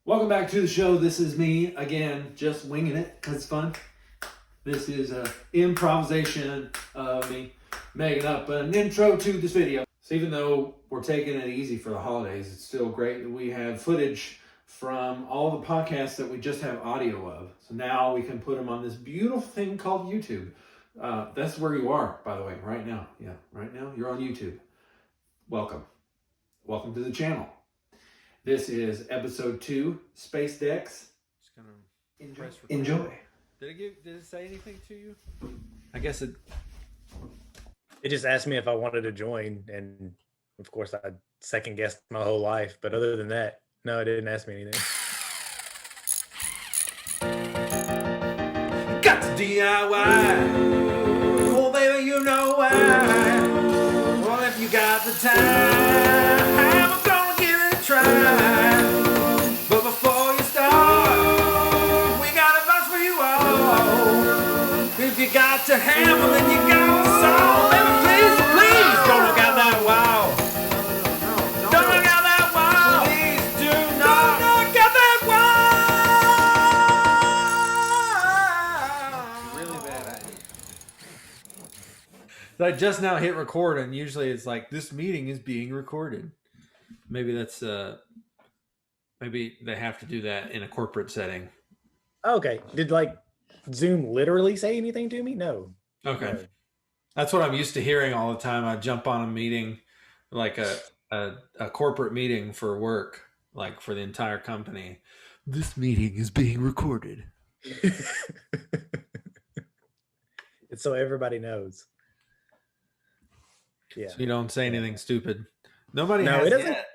Welcome back to the show. This is me again, just winging it because it's fun. This is an improvisation of me making up an intro to this video. So even though we're taking it easy for the holidays, it's still great that we have footage from all the podcasts that we just have audio of. So now we can put them on this beautiful thing called YouTube. That's where you are, by the way, right now. Yeah, right now you're on YouTube. Welcome. Welcome to the channel. This is episode 2, Space Decks. Just gonna enjoy. Did it say anything to you? I guess it just asked me if I wanted to join, and of course I second guessed my whole life. But other than that, no, it didn't ask me anything. Got to DIY. Oh baby, you know why. Well, if you got the time, I'm gonna give it a try. But before you start, we got advice for you all. If you got to hammer, then you got to solve. Baby, please, don't look out that wall. Don't look out that wall. Please do not look out that wall. Really bad idea. I just now hit record, and usually it's like, this meeting is being recorded. Maybe that's maybe they have to do that in a corporate setting. Okay. Did Zoom literally say anything to me? No. Okay. No. That's what I'm used to hearing all the time. I jump on a meeting, like a corporate meeting for work, like for the entire company. This meeting is being recorded. It's so everybody knows. Yeah. So you don't say anything stupid. Nobody No, has it doesn't. yet.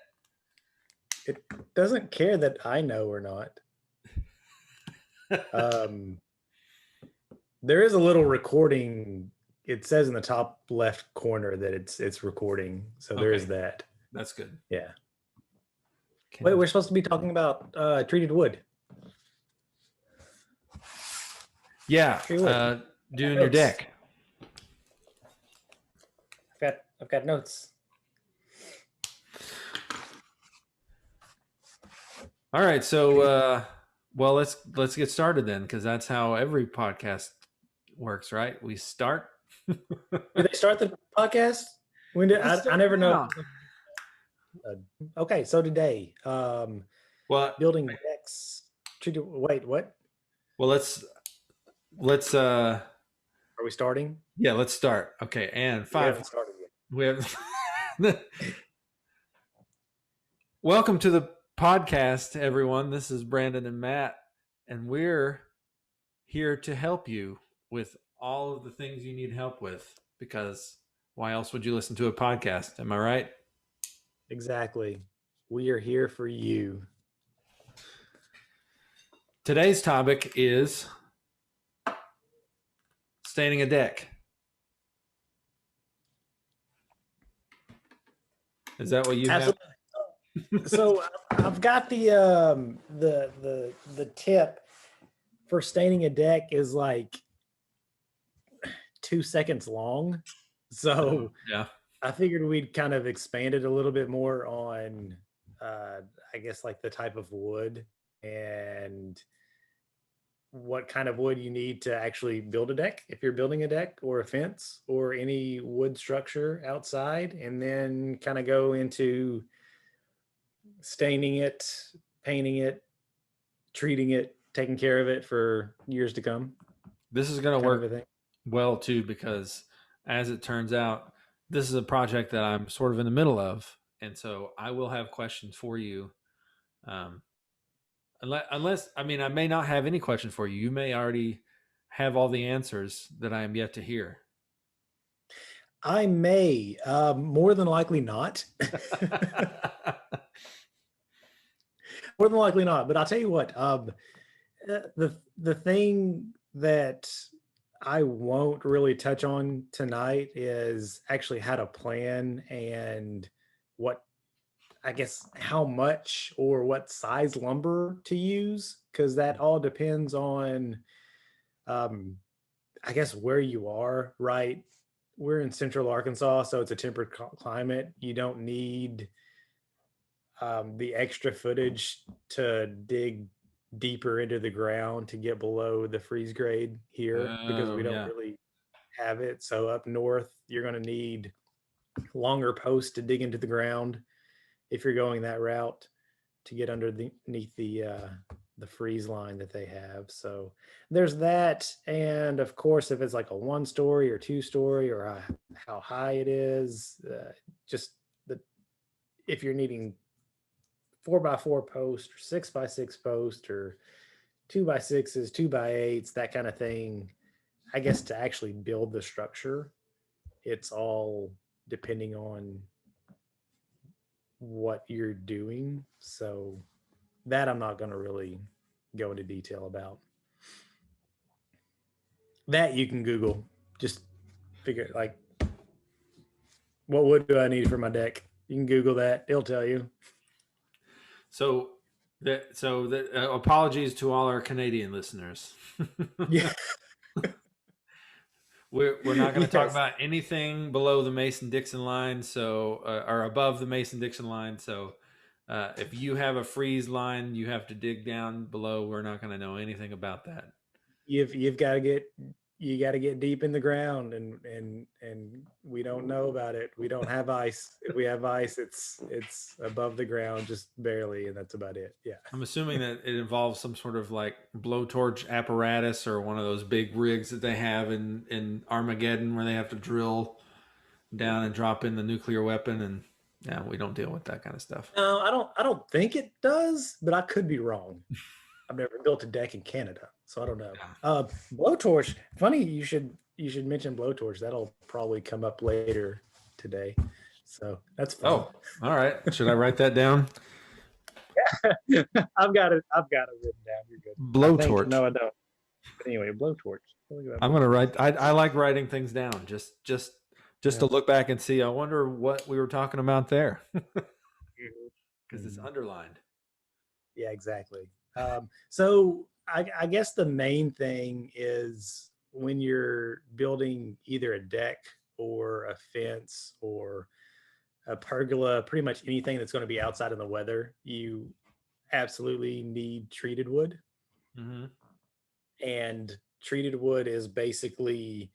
It doesn't care that I know or not. There is a little recording. It says in the top left corner that it's recording. So there is that. That's good. Yeah. Wait, we're supposed to be talking about treated wood. Yeah. Doing your deck. I've got notes. All right, so well, let's get started then, because that's how every podcast works, right? We start. Did they start the podcast? When did I never know? Okay, so today, building decks. Wait, what? Well, let's. Are we starting? Yeah, let's start. Okay, and 5. We haven't started yet. We have. Welcome to the podcast, everyone. This is Brandon and Matt, and we're here to help you with all of the things you need help with, because why else would you listen to a podcast? Am I right? Exactly. We are here for you. Today's topic is staining a deck. Is that what you have? So I've got the tip for staining a deck is like 2 seconds long. So yeah, I figured we'd kind of expand it a little bit more on I guess like the type of wood and what kind of wood you need to actually build a deck, if you're building a deck or a fence or any wood structure outside, and then kind of go into staining it, painting it, treating it, taking care of it for years to come. This is going to work well too, because as it turns out, this is a project that I'm sort of in the middle of, and so I will have questions for you. Unless, I mean, I may not have any question for you. You may already have all the answers that I am yet to hear. I may, more than likely not. More than likely not. But I'll tell you what, the thing that I won't really touch on tonight is actually how to plan and what, I guess, how much or what size lumber to use, because that all depends on, I guess, where you are, right? We're in central Arkansas, so it's a temperate climate. You don't need the extra footage to dig deeper into the ground to get below the freeze grade here because we Oh, don't yeah. really have it. So up north, you're going to need longer posts to dig into the ground if you're going that route to get underneath the freeze line that they have. So there's that, and of course, if it's like a 1-story or 2-story or how high it is, just the if you're needing 4x4 post or 6x6 post or 2x6s, 2x8s, that kind of thing. I guess to actually build the structure, it's all depending on what you're doing. So that I'm not going to really go into detail about. That you can Google. Just figure like, what wood do I need for my deck? You can Google that. It'll tell you. So apologies to all our Canadian listeners. Yeah. We're not going to talk Yes. about anything below the Mason-Dixon line, so or above the Mason-Dixon line. So if you have a freeze line, you have to dig down below. We're not going to know anything about that. You've got to get deep in the ground, and we don't know about it. We don't have ice. If we have ice, it's above the ground just barely, and that's about it. Yeah. I'm assuming that it involves some sort of like blowtorch apparatus or one of those big rigs that they have in Armageddon where they have to drill down and drop in the nuclear weapon. And yeah, we don't deal with that kind of stuff. No, I don't think it does, but I could be wrong. I've never built a deck in Canada, so I don't know. Blowtorch. Funny you should mention blowtorch. That'll probably come up later today. So that's fun. Oh, all right. Should I write that down? I've got it written down. You're good. Blowtorch. No, I don't. But anyway, blowtorch. I'm gonna write. I like writing things down just to look back and see. I wonder what we were talking about there because it's underlined. Yeah, exactly. So I guess the main thing is when you're building either a deck or a fence or a pergola, pretty much anything that's going to be outside in the weather, you absolutely need treated wood. Mm-hmm. And treated wood is basically,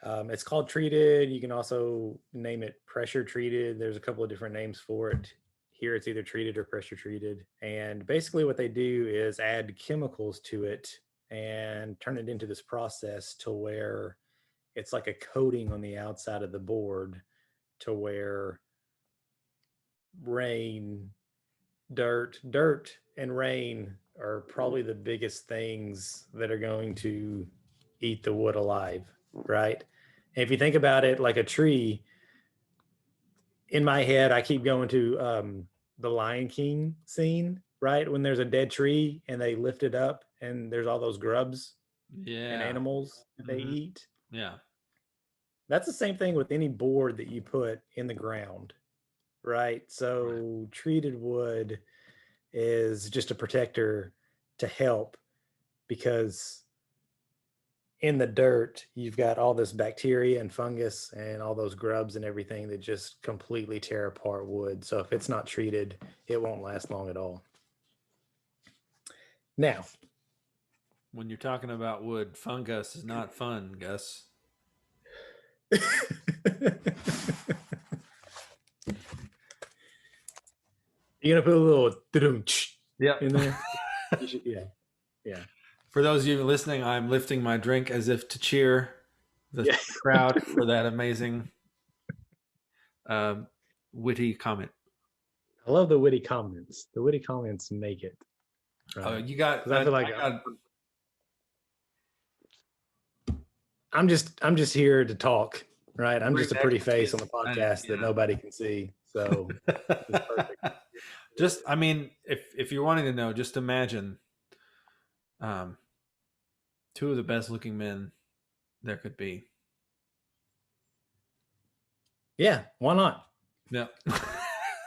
it's called treated. You can also name it pressure treated. There's a couple of different names for it. Here it's either treated or pressure treated. And basically what they do is add chemicals to it and turn it into this process to where it's like a coating on the outside of the board to where dirt and rain are probably the biggest things that are going to eat the wood alive, right? And if you think about it like a tree, in my head, I keep going to the Lion King scene, right? When there's a dead tree and they lift it up and there's all those grubs and animals that they eat. Yeah. That's the same thing with any board that you put in the ground, right? So treated wood is just a protector to help because in the dirt, you've got all this bacteria and fungus and all those grubs and everything that just completely tear apart wood. So if it's not treated, it won't last long at all. Now, when you're talking about wood, fungus is not fun, Gus. You're gonna put a little in there. Yeah. For those of you listening, I'm lifting my drink as if to cheer the crowd for that amazing witty comment. I love the witty comments. The witty comments make it. You got. I feel like I'm just here to talk, right? I'm just a pretty face on the podcast that nobody can see. So it's perfect. Just, I mean, if you're wanting to know, just imagine two of the best looking men there could be. Yeah, why not? Yeah.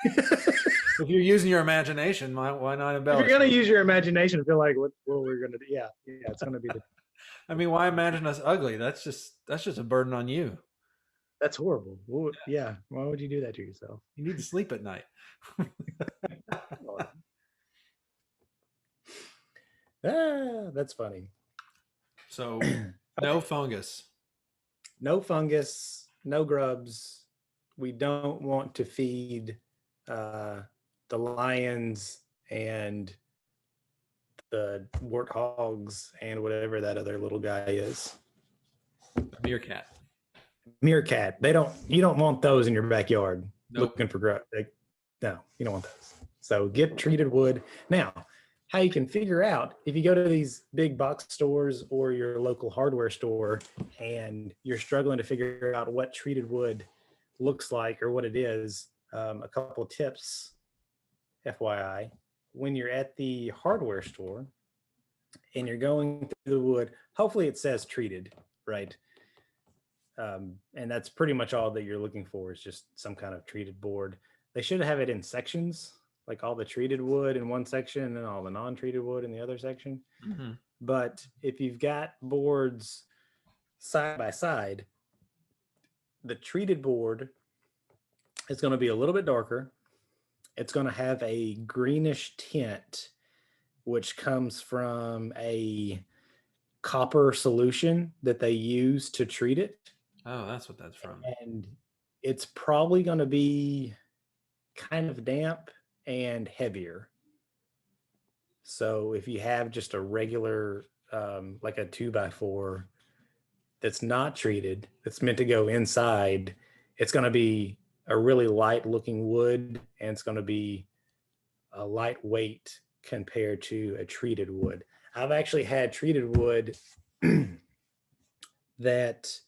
If you're using your imagination, why not embellish? If you're gonna use your imagination, feel like what we're gonna do. Yeah, it's gonna be the. I mean, why imagine us ugly? That's just a burden on you. That's horrible. Yeah. Why would you do that to yourself? You need to sleep at night. That's funny. So no fungus. No fungus, no grubs. We don't want to feed the lions and the warthogs and whatever that other little guy is. Meerkat. Meerkat. You don't want those in your backyard. Nope. Looking for grub. No, you don't want those. So get treated wood. Now, how you can figure out if you go to these big box stores or your local hardware store and you're struggling to figure out what treated wood looks like or what it is, a couple of tips, FYI. When you're at the hardware store and you're going through the wood, hopefully it says treated, right? And that's pretty much all that you're looking for, is just some kind of treated board. They should have it in sections, like all the treated wood in one section and then all the non-treated wood in the other section. Mm-hmm. But if you've got boards side by side, the treated board is going to be a little bit darker. It's going to have a greenish tint, which comes from a copper solution that they use to treat it. Oh, that's what that's from. And it's probably going to be kind of damp and heavier. So if you have just a regular, like a 2x4 that's not treated, that's meant to go inside, it's going to be a really light looking wood, and it's going to be a lightweight compared to a treated wood. I've actually had treated wood that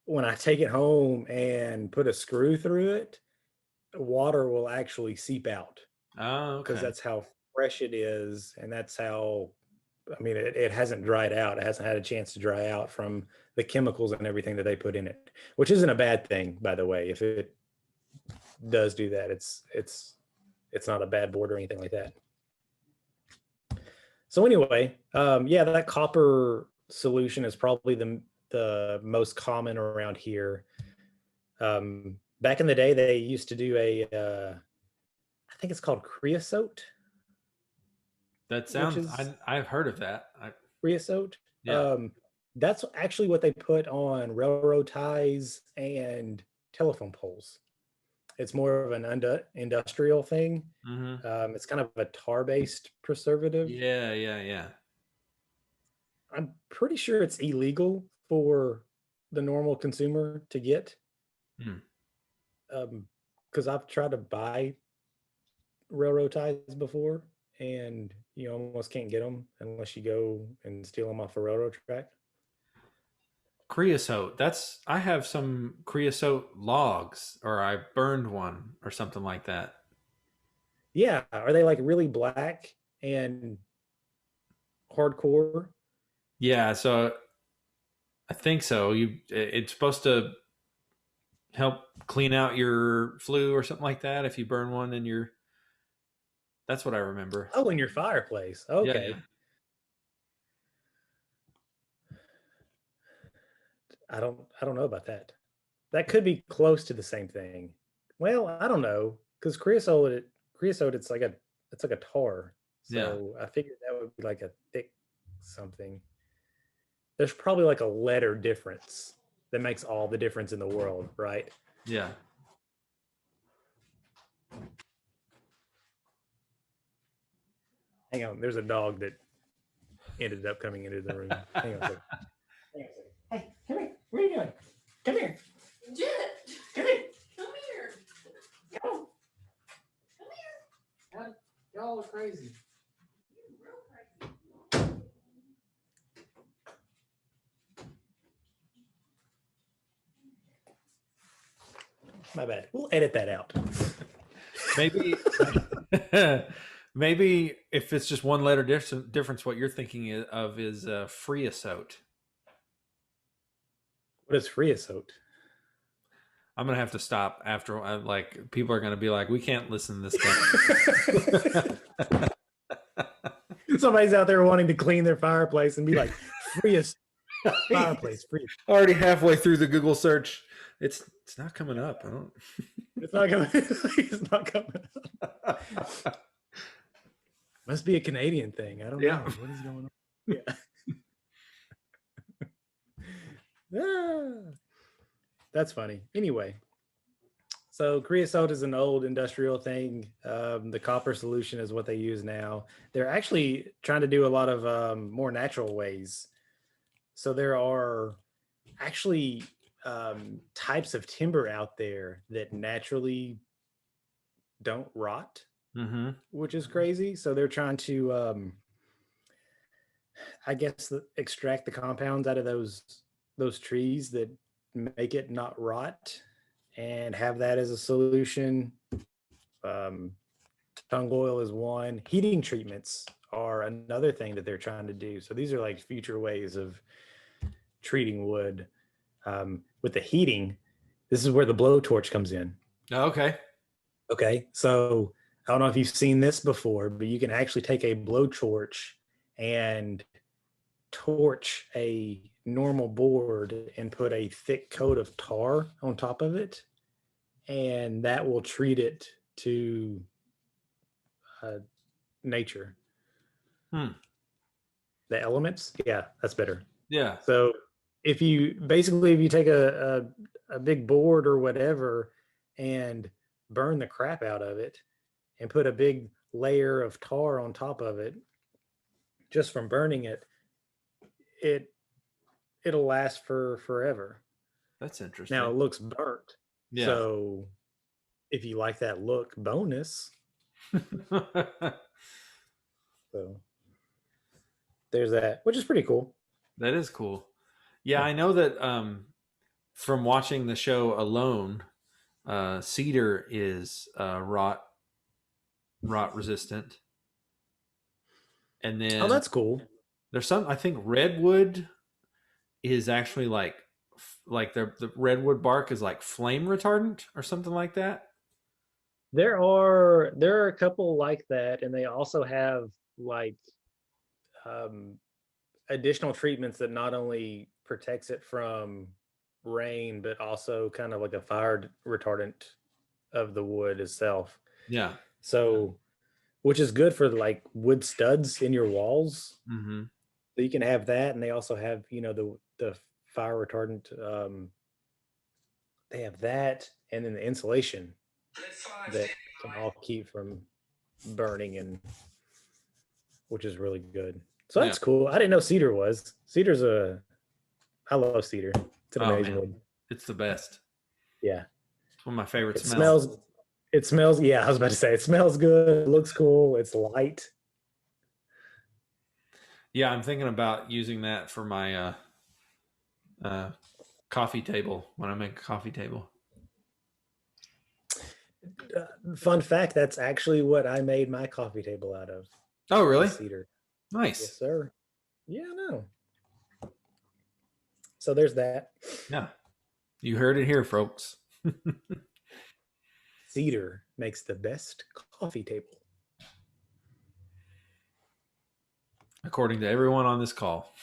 when I take it home and put a screw through it, water will actually seep out. Oh, okay. Because that's how fresh it is, and that's how, I mean, it hasn't dried out. It hasn't had a chance to dry out from the chemicals and everything that they put in it, which isn't a bad thing, by the way. If it does do that, it's not a bad board or anything like that. So anyway, yeah, that copper solution is probably the most common around here. Back in the day, they used to do I think it's called creosote. That sounds, I've heard of that. Creosote. Yeah. That's actually what they put on railroad ties and telephone poles. It's more of an industrial thing. Mm-hmm. It's kind of a tar-based preservative. Yeah. I'm pretty sure it's illegal for the normal consumer to get. Because I've tried to buy railroad ties before, and you almost can't get them unless you go and steal them off a railroad track. Creosote. I have some creosote logs, or I burned one or something like that. Yeah. Are they like really black and hardcore? Yeah. So I think so. It's supposed to help clean out your flue or something like that if you burn one in your. That's what I remember. Oh, in your fireplace. Okay. Yeah. I don't know about that. That could be close to the same thing. Well, I don't know, because creosote it's like a tar. So yeah. I figured that would be like a thick something. There's probably like a letter difference that makes all the difference in the world, right? Yeah. Hang on, there's a dog that ended up coming into the room. Hang on a second. Hey, come here. What are you doing? Come here. Jet. Come here. Come here. Go. Come here. Y'all are crazy. You're real crazy. My bad. We'll edit that out. Maybe if it's just one letter difference, what you're thinking of is freesote. What is freesote? I'm gonna have to stop after. Like, people are gonna be like, we can't listen to this thing. Somebody's out there wanting to clean their fireplace and be like, fireplace. Already halfway through the Google search It's not coming up. I don't. It's not coming. It's not coming up. Must be a Canadian thing. I don't Yeah. know. What is going on? Yeah. Ah, that's funny. Anyway, so creosote is an old industrial thing. The copper solution is what they use now. They're actually trying to do a lot of more natural ways. So there are actually types of timber out there that naturally don't rot, Mm-hmm. which is crazy. So they're trying to, I guess, extract the compounds out of those trees that make it not rot, and have that as a solution. Um, tung oil is one. Heating treatments are another thing that they're trying to do. So these are like future ways of treating wood. With the heating, this is where the blowtorch comes in. Okay. Okay, so I don't know if you've seen this before, but you can actually take a blowtorch and torch a normal board and put a thick coat of tar on top of it, and that will treat it to nature. The elements. Yeah, that's better. Yeah. So if you take a big board or whatever and burn the crap out of it and put a big layer of tar on top of it, just from burning it, it'll last for forever. That's interesting. Now it looks burnt. Yeah. So if you like that look, bonus. So there's that, which is pretty cool. That is cool. Yeah, I know that from watching the show Alone, cedar is rot resistant. And then that's cool. There's some, I think redwood is actually like the redwood bark is like flame retardant or something like that. There are a couple like that, and they also have like additional treatments that not only protects it from rain, but also kind of like a fire retardant of the wood itself. Yeah. So, which is good for like wood studs in your walls. Mm-hmm. So you can have that, and they also have the fire retardant. They have that, and then the insulation that can all keep from burning, and which is really good. So that's cool. I didn't know cedar was. I love cedar. It's an amazing wood. It's the best. Yeah. It's one of my favorite smells. It smells, yeah, I was about to say, it smells good. It looks cool. It's light. Yeah, I'm thinking about using that for my coffee table when I make a coffee table. Fun fact, that's actually what I made my coffee table out of. Oh, really? Cedar. Nice. Yes, sir. Yeah, no. So there's that. Yeah. You heard it here, folks. Cedar makes the best coffee table. According to everyone on this call.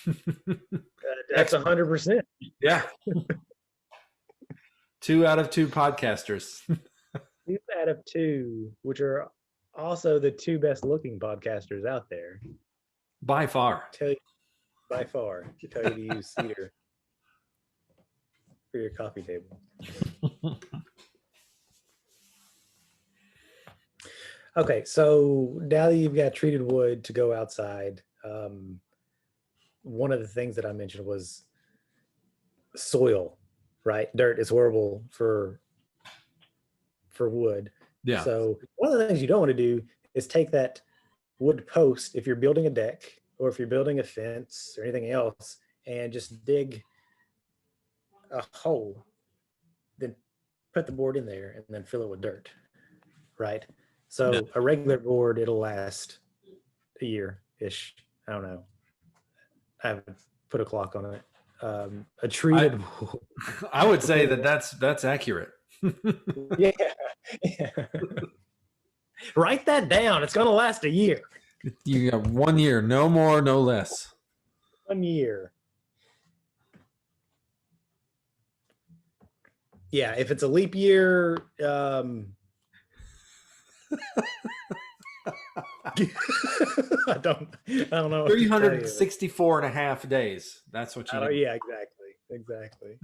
That's 100%. Yeah. 2 out of 2 podcasters. 2 out of 2, which are also the 2 best looking podcasters out there. By far. By far, to tell you to use cedar for your coffee table. Okay, so now that you've got treated wood to go outside, one of the things that I mentioned was soil, right? Dirt is horrible for wood. Yeah. So one of the things you don't want to do is take that wood post, if you're building a deck or if you're building a fence or anything else, and just dig a hole, then put the board in there and then fill it with dirt, right? So a regular board, it'll last a year-ish. I don't know. I haven't put a clock on it. A treated board. I would say that's accurate. Yeah. Write that down. It's going to last a year. You got 1 year, no more, no less. 1 year. Yeah, if it's a leap year, I don't know what to tell you. 364 and a half days. That's what you need. Yeah, exactly.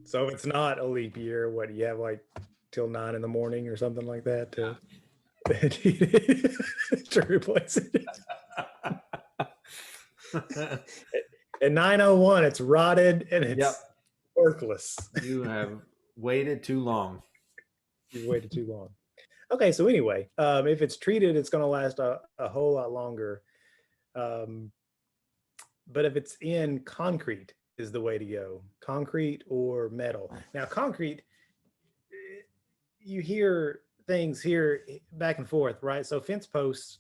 So if it's not a leap year, what you have like till 9 in the morning or something like that to to replace it. At 9:01, it's rotted and it's worthless. You have waited too long. You've waited too long. Okay, so anyway, if it's treated, it's going to last a whole lot longer. But if it's in concrete, is the way to go. Concrete or metal. Now, concrete, you hear things here back and forth, right? So fence posts,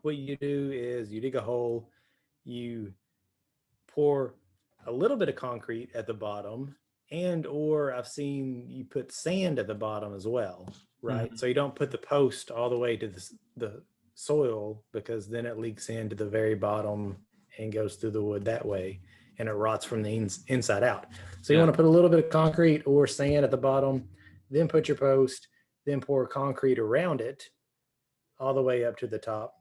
what you do is you dig a hole, you pour a little bit of concrete at the bottom, and or I've seen you put sand at the bottom as well, right? So you don't put the post all the way to the soil, because then it leaks into the very bottom and goes through the wood that way, and it rots from the inside out. So you want to put a little bit of concrete or sand at the bottom, then put your post, then pour concrete around it all the way up to the top,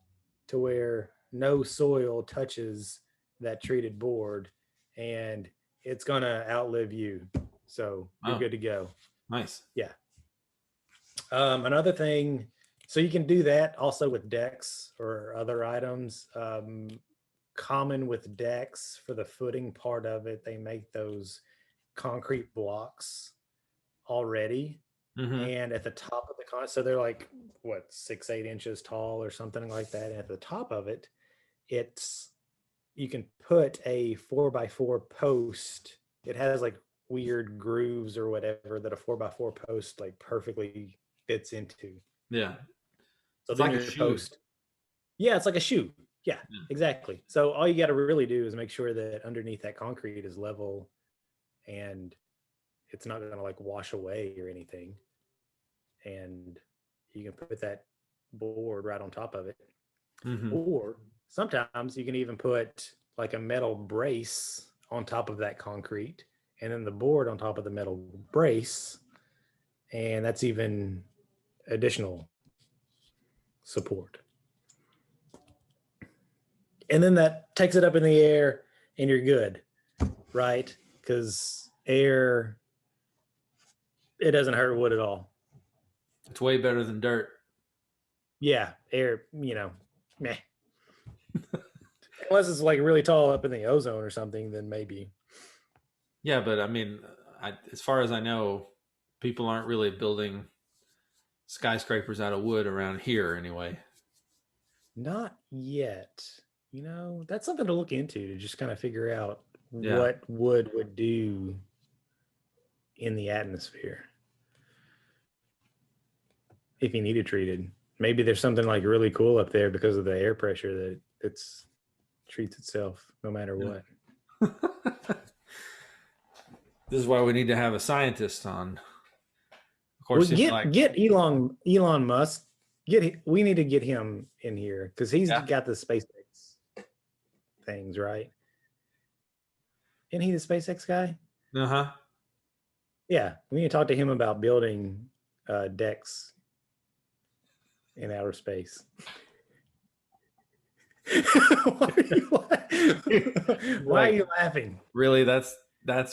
to where no soil touches that treated board, and it's gonna outlive you. So you're good to go. Nice. Yeah. Another thing, so you can do that also with decks or other items. Common with decks, for the footing part of it, they make those concrete blocks already. And at the top of the so they're like what, 6-8 inches tall or something like that. And at the top of it, you can put a 4x4 post. It has like weird grooves or whatever that a 4x4 post like perfectly fits into. Yeah. So then your post. Yeah, it's like a shoe. Yeah, exactly. So all you got to really do is make sure that underneath that concrete is level and it's not going to like wash away or anything. And you can put that board right on top of it. Or sometimes you can even put like a metal brace on top of that concrete, and then the board on top of the metal brace. And that's even additional support. And then that takes it up in the air and you're good, right? Because air, it doesn't hurt wood at all. It's way better than dirt. Yeah, air, meh. Unless it's like really tall up in the ozone or something, then maybe. Yeah, but I mean, as far as I know, people aren't really building skyscrapers out of wood around here anyway. Not yet. That's something to look into, to just kind of figure out what wood would do in the atmosphere if you need it treated. Maybe there's something like really cool up there because of the air pressure that it's treats itself no matter what. This is why we need to have a scientist on. Of course, get Elon Musk. We need to get him in here because he's got the SpaceX things, right? Isn't he the SpaceX guy? Yeah, we need to talk to him about building decks in outer space. Why are you laughing? Really, that's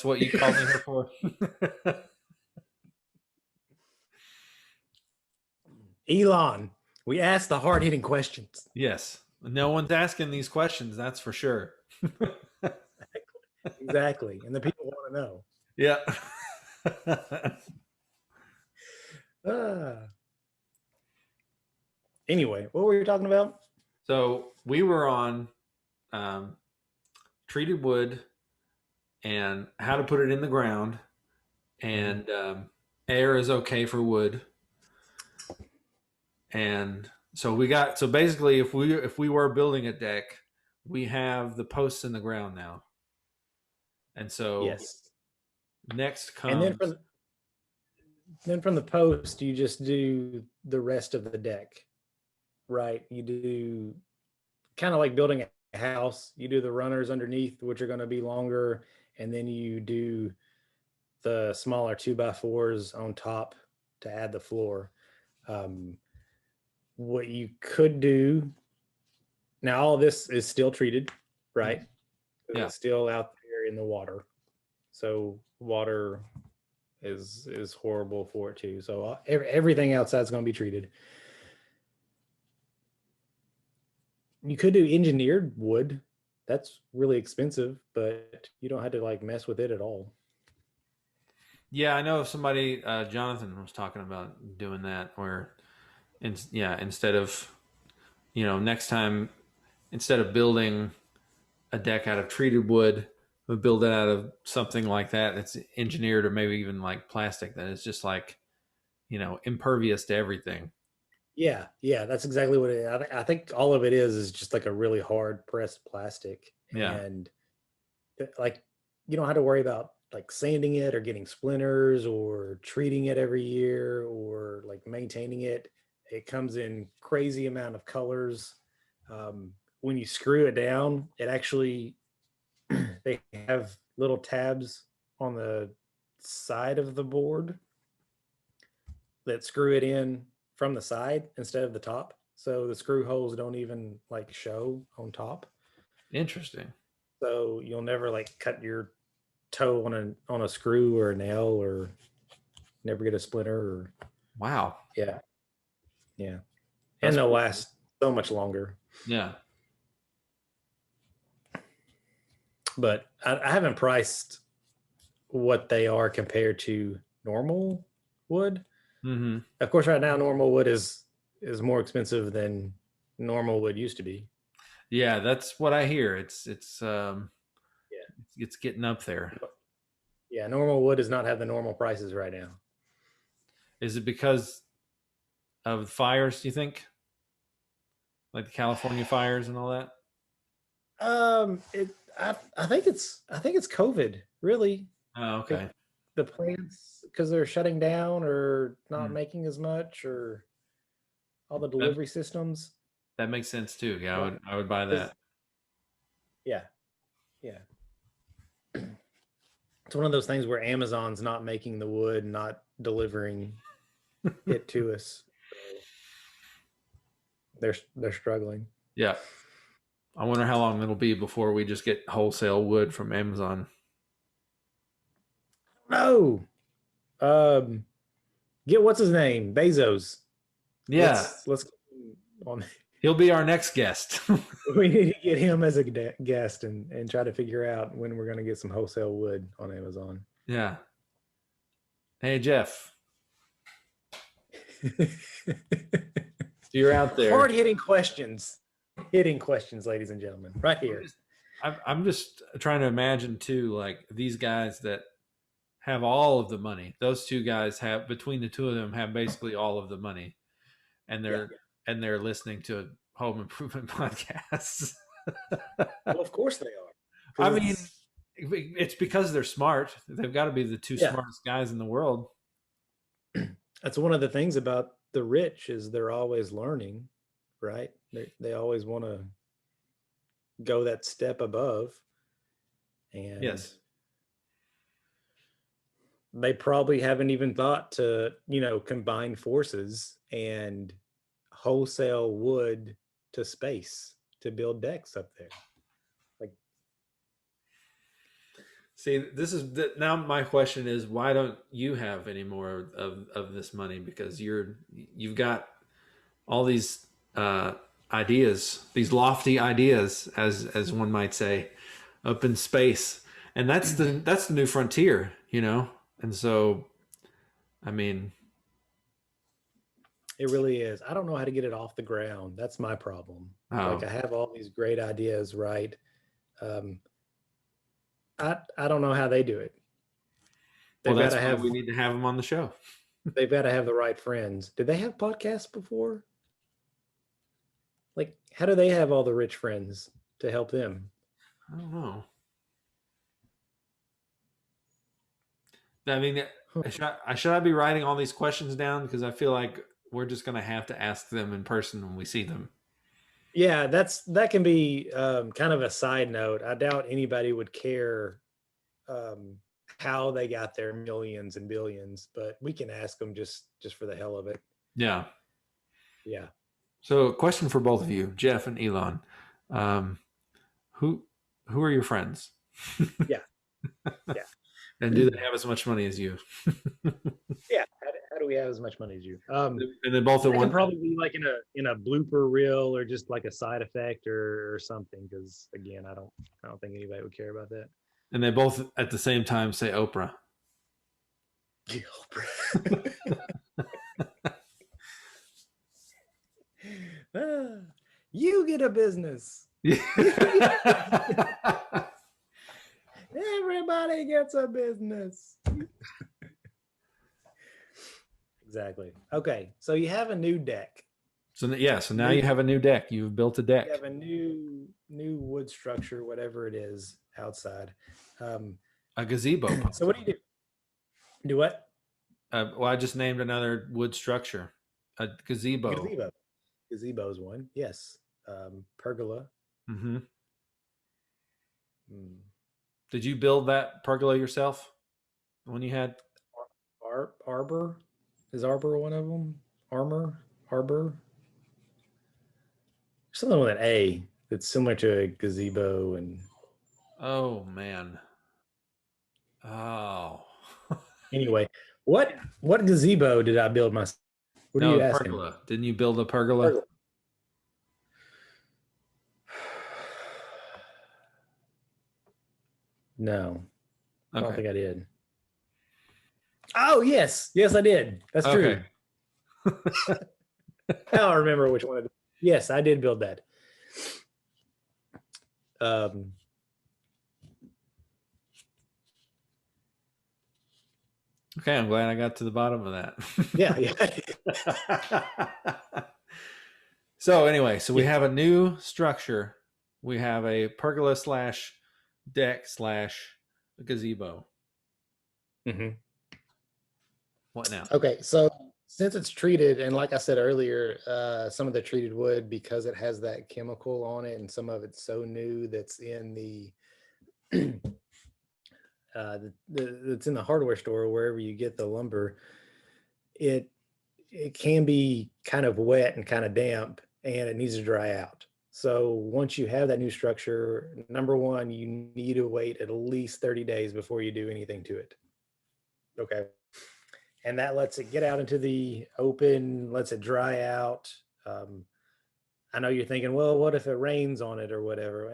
what you called me here for? Elon, we asked the hard-hitting questions. Yes. No one's asking these questions, that's for sure. Exactly. And the people want to know. Yeah. Anyway, what were you talking about? So we were on treated wood and how to put it in the ground, and air is okay for wood. And so basically if we were building a deck, we have the posts in the ground now. And so next comes, and then from the post you just do the rest of the deck, right? You do kind of like building a a house, you do the runners underneath, which are going to be longer, and then you do the smaller 2x4s on top to add the floor. What you could do now, all this is still treated, right? Yeah. It's still out there in the water, so water is horrible for it too. So everything outside is going to be treated. You could do engineered wood. That's really expensive, but you don't have to like mess with it at all. Yeah, I know somebody, Jonathan was talking about doing that, where, instead of, next time, instead of building a deck out of treated wood, we build it out of something like that that's engineered, or maybe even like plastic that is just like, impervious to everything. Yeah, that's exactly what it is. I think all of it is just like a really hard pressed plastic, Yeah. and like you don't have to worry about like sanding it or getting splinters or treating it every year or like maintaining it. It comes in crazy amount of colors. When you screw it down, it actually they have little tabs on the side of the board that screw it in from the side instead of the top. So the screw holes don't even like show on top. Interesting. So you'll never like cut your toe on a screw or a nail or never get a splinter or Wow. yeah. That's And they'll cool. last so much longer. Yeah. But I haven't priced what they are compared to normal wood. Mm-hmm. Of course, right now normal wood is more expensive than normal wood used to be. Yeah, that's what I hear. It's Yeah. it's getting up there. Yeah, normal wood does not have the normal prices right now. Is it because of fires, do you think? Like the California fires and all that? It I think it's COVID, really. Oh, okay. The plants because they're shutting down or not Hmm. making as much or all the That, delivery systems. that makes sense too. Yeah, Yeah. I would buy that. Yeah. Yeah. It's one of those things where Amazon's not making the wood, not delivering it to us. So they're struggling. Yeah. I wonder how long it'll be before we just get wholesale wood from Amazon. No. Um get what's his name? Bezos. Yeah. Let's on He'll be our next guest. we need to get him as a guest and try to figure out when we're going to get some wholesale wood on Amazon. Yeah. Hey, Jeff. You're out there. Hard hitting questions, ladies and gentlemen, right here. I'm just trying to imagine too, like these guys that have all of the money. Those two guys have, between the two of them, have basically all of the money, and they're listening to home improvement podcasts. Well, of course they are. I mean, it's because they're smart. They've got to be the two smartest guys in the world. That's one of the things about the rich is they're always learning, right? They always want to go that step above, and Yes, they probably haven't even thought to combine forces and wholesale wood to space to build decks up there. Like, see, this is now my question is, why don't you have any more of this money? Because you've got all these ideas, these lofty ideas, as one might say, up in space, and that's the new frontier, And so, I mean, it really is. I don't know how to get it off the ground. That's my problem. Like, I have all these great ideas, right? I don't know how they do it. Well, that's why we need to have them on the show. They've got to have the right friends. Did they have podcasts before? Like, how do they have all the rich friends to help them? I don't know. I mean, should I be writing all these questions down? Because I feel like we're just going to have to ask them in person when we see them. Yeah, that can be kind of a side note. I doubt anybody would care how they got their millions and billions, but we can ask them just for the hell of it. Yeah. Yeah. So, question for both of you, Jeff and Elon. Um, who are your friends? Yeah. Yeah. And do they have as much money as you? Yeah. How do we have as much money as you? And they both at It one. can probably be like in a blooper reel or just like a side effect or something. Because again, I don't think anybody would care about that. And they both at the same time say Oprah. You get a business. Everybody gets a business. Exactly. Okay, so you have a new deck. So now you have a new deck. You've built a deck. You have a new wood structure, whatever it is, outside. A gazebo. So what do you do? Do what? Well, I just named another wood structure. A gazebo. Gazebo is one. Yes. Pergola. Mm-hmm. Mm. Did you build that pergola yourself? The one you had? Arbor? Is arbor one of them? Arbor? Something with an A that's similar to a gazebo and. Oh man. Oh. Anyway, what gazebo did I build myself? What are you asking? Pergola. Didn't you build a pergola? No. I don't Okay. think I did. Oh, yes. Yes, I did. That's true. Now I remember which one. Yes, I did build that. Okay, I'm glad I got to the bottom of that. Yeah. So anyway, we have a new structure. We have a pergola / deck / gazebo. Mm-hmm. What now? Okay, so since it's treated, and like I said earlier, some of the treated wood, because it has that chemical on it, and some of it's so new that's in the that's in the hardware store, wherever you get the lumber, it can be kind of wet and kind of damp, and it needs to dry out. So once you have that new structure, number one, you need to wait at least 30 days before you do anything to it. Okay. And that lets it get out into the open, lets it dry out. I know you're thinking, well, what if it rains on it or whatever?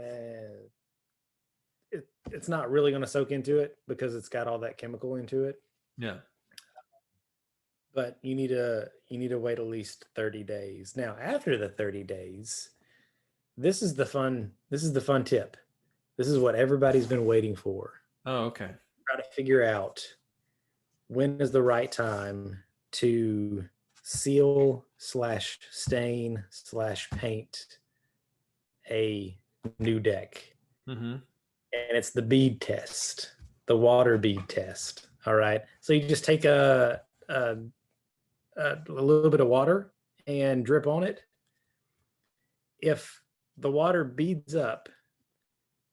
It's not really going to soak into it because it's got all that chemical into it. Yeah. But you need to wait at least 30 days. Now, after the 30 days, this is the fun tip. This is what everybody's been waiting for. Oh, okay. Try to figure out when is the right time to seal / stain / paint a new deck. Mm-hmm. And it's the bead test, the water bead test. All right. So you just take a little bit of water and drip on it. If the water beads up,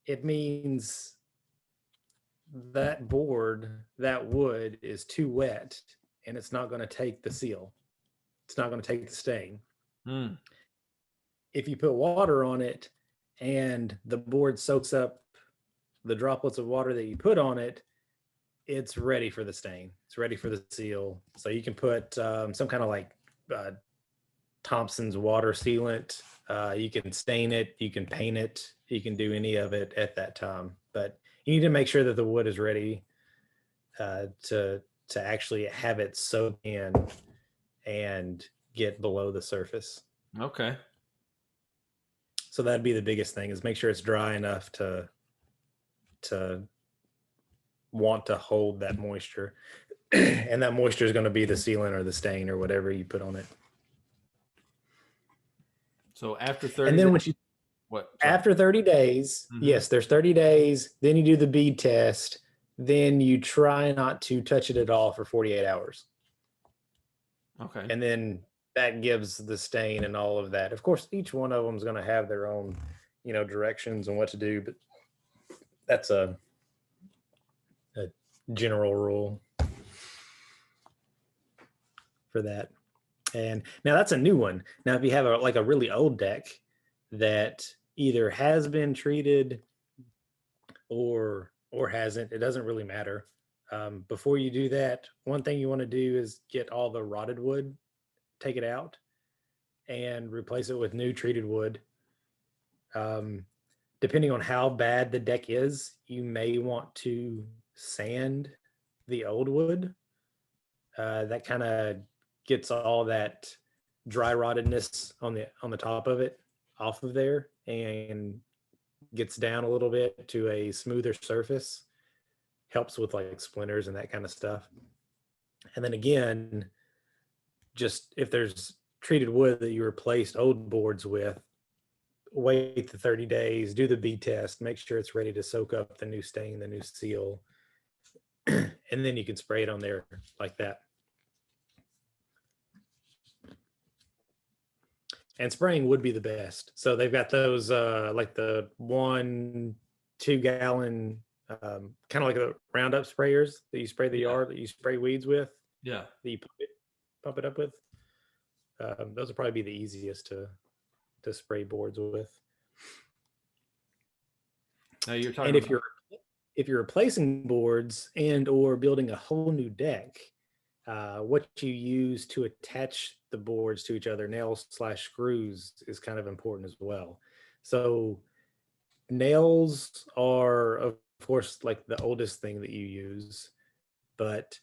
it means that wood is too wet and it's not going to take the seal. It's not going to take the stain. Mm. If you put water on it and the board soaks up the droplets of water that you put on it, it's ready for the stain. It's ready for the seal. So you can put some kind of like Thompson's water sealant. You can stain it. You can paint it. You can do any of it at that time. But you need to make sure that the wood is ready to actually have it soak in and get below the surface. Okay. So that'd be the biggest thing, is make sure it's dry enough to want to hold that moisture. And that moisture is going to be the sealant or the stain or whatever you put on it. So after 30 and then when you what? After 30 days, Mm-hmm. Yes, there's 30 days. Then you do the bead test. Then you try not to touch it at all for 48 hours. Okay. And then that gives the stain and all of that. Of course, each one of them is going to have their own, directions and what to do, but that's a general rule for that. And now that's a new one. Now, if you have a really old deck that either has been treated or hasn't, it doesn't really matter. Before you do that, one thing you want to do is get all the rotted wood, take it out, and replace it with new treated wood. Depending on how bad the deck is, you may want to sand the old wood. That kind of gets all that dry rottedness on the top of it off of there and gets down a little bit to a smoother surface. Helps with like splinters and that kind of stuff. And then again, just if there's treated wood that you replaced old boards with, wait the 30 days, do the B test, make sure it's ready to soak up the new stain, the new seal, and then you can spray it on there like that. And spraying would be the best. So they've got those like the 1-2 gallon kind of like the Roundup sprayers that you spray the yard, that you spray weeds with. Yeah. That you pump it up with. Those will probably be the easiest to spray boards with. Now you're talking. And if you're replacing boards and or building a whole new deck, what you use to attach the boards to each other, nails/screws, is kind of important as well. So nails are, of course, like the oldest thing that you use, but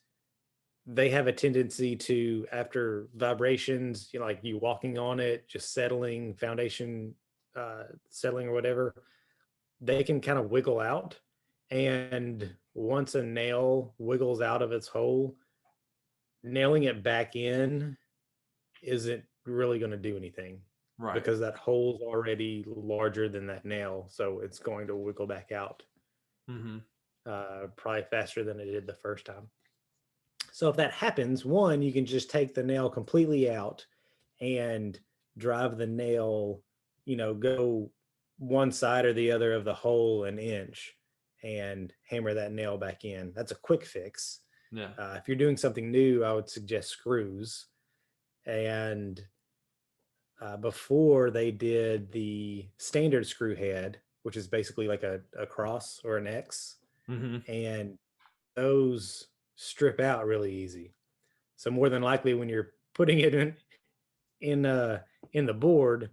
they have a tendency to, after vibrations, like you walking on it, just settling, foundation settling or whatever, they can kind of wiggle out. And once a nail wiggles out of its hole, nailing it back in isn't really going to do anything. Right. Because that hole's already larger than that nail. So it's going to wiggle back out. Mm-hmm. Probably faster than it did the first time. So if that happens, one, you can just take the nail completely out and drive the nail, go one side or the other of the hole an inch and hammer that nail back in. That's a quick fix. Yeah. If you're doing something new, I would suggest screws. And before they did the standard screw head, which is basically like a cross or an X, mm-hmm. and those strip out really easy. So more than likely, when you're putting it in the board,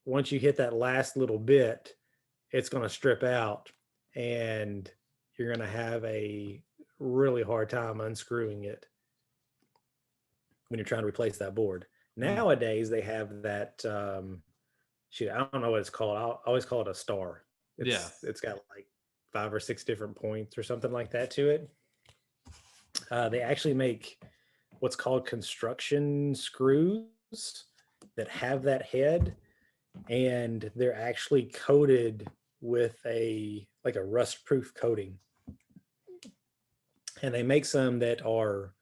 once you hit that last little bit, it's going to strip out, and you're going to have a really hard time unscrewing it when you're trying to replace that board. Nowadays, they have that, I don't know what it's called. I always call it a star. It's got like 5 or 6 different points or something like that to it. They actually make what's called construction screws that have that head, and they're actually coated with a rust-proof coating. And they make some that are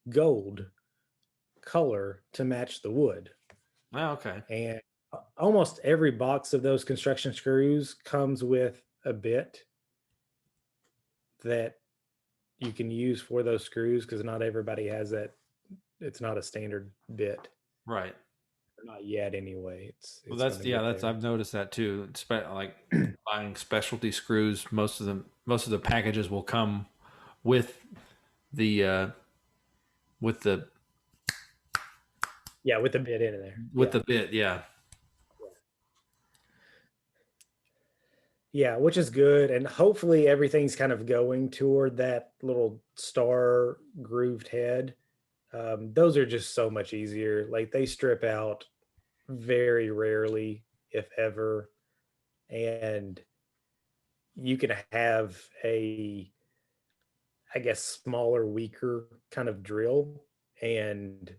gold color to match the wood. Oh, okay. And almost every box of those construction screws comes with a bit that you can use for those screws, because not everybody has that. It's not a standard bit. Right. Not yet anyway. It's well, that's I've noticed that too. Like buying specialty screws, most of the packages will come with the with the bit in there. With the bit, yeah. Yeah, which is good. And hopefully everything's kind of going toward that little star grooved head. Those are just so much easier. Like they strip out very rarely, if ever. And you can have a, I guess, smaller, weaker kind of drill, and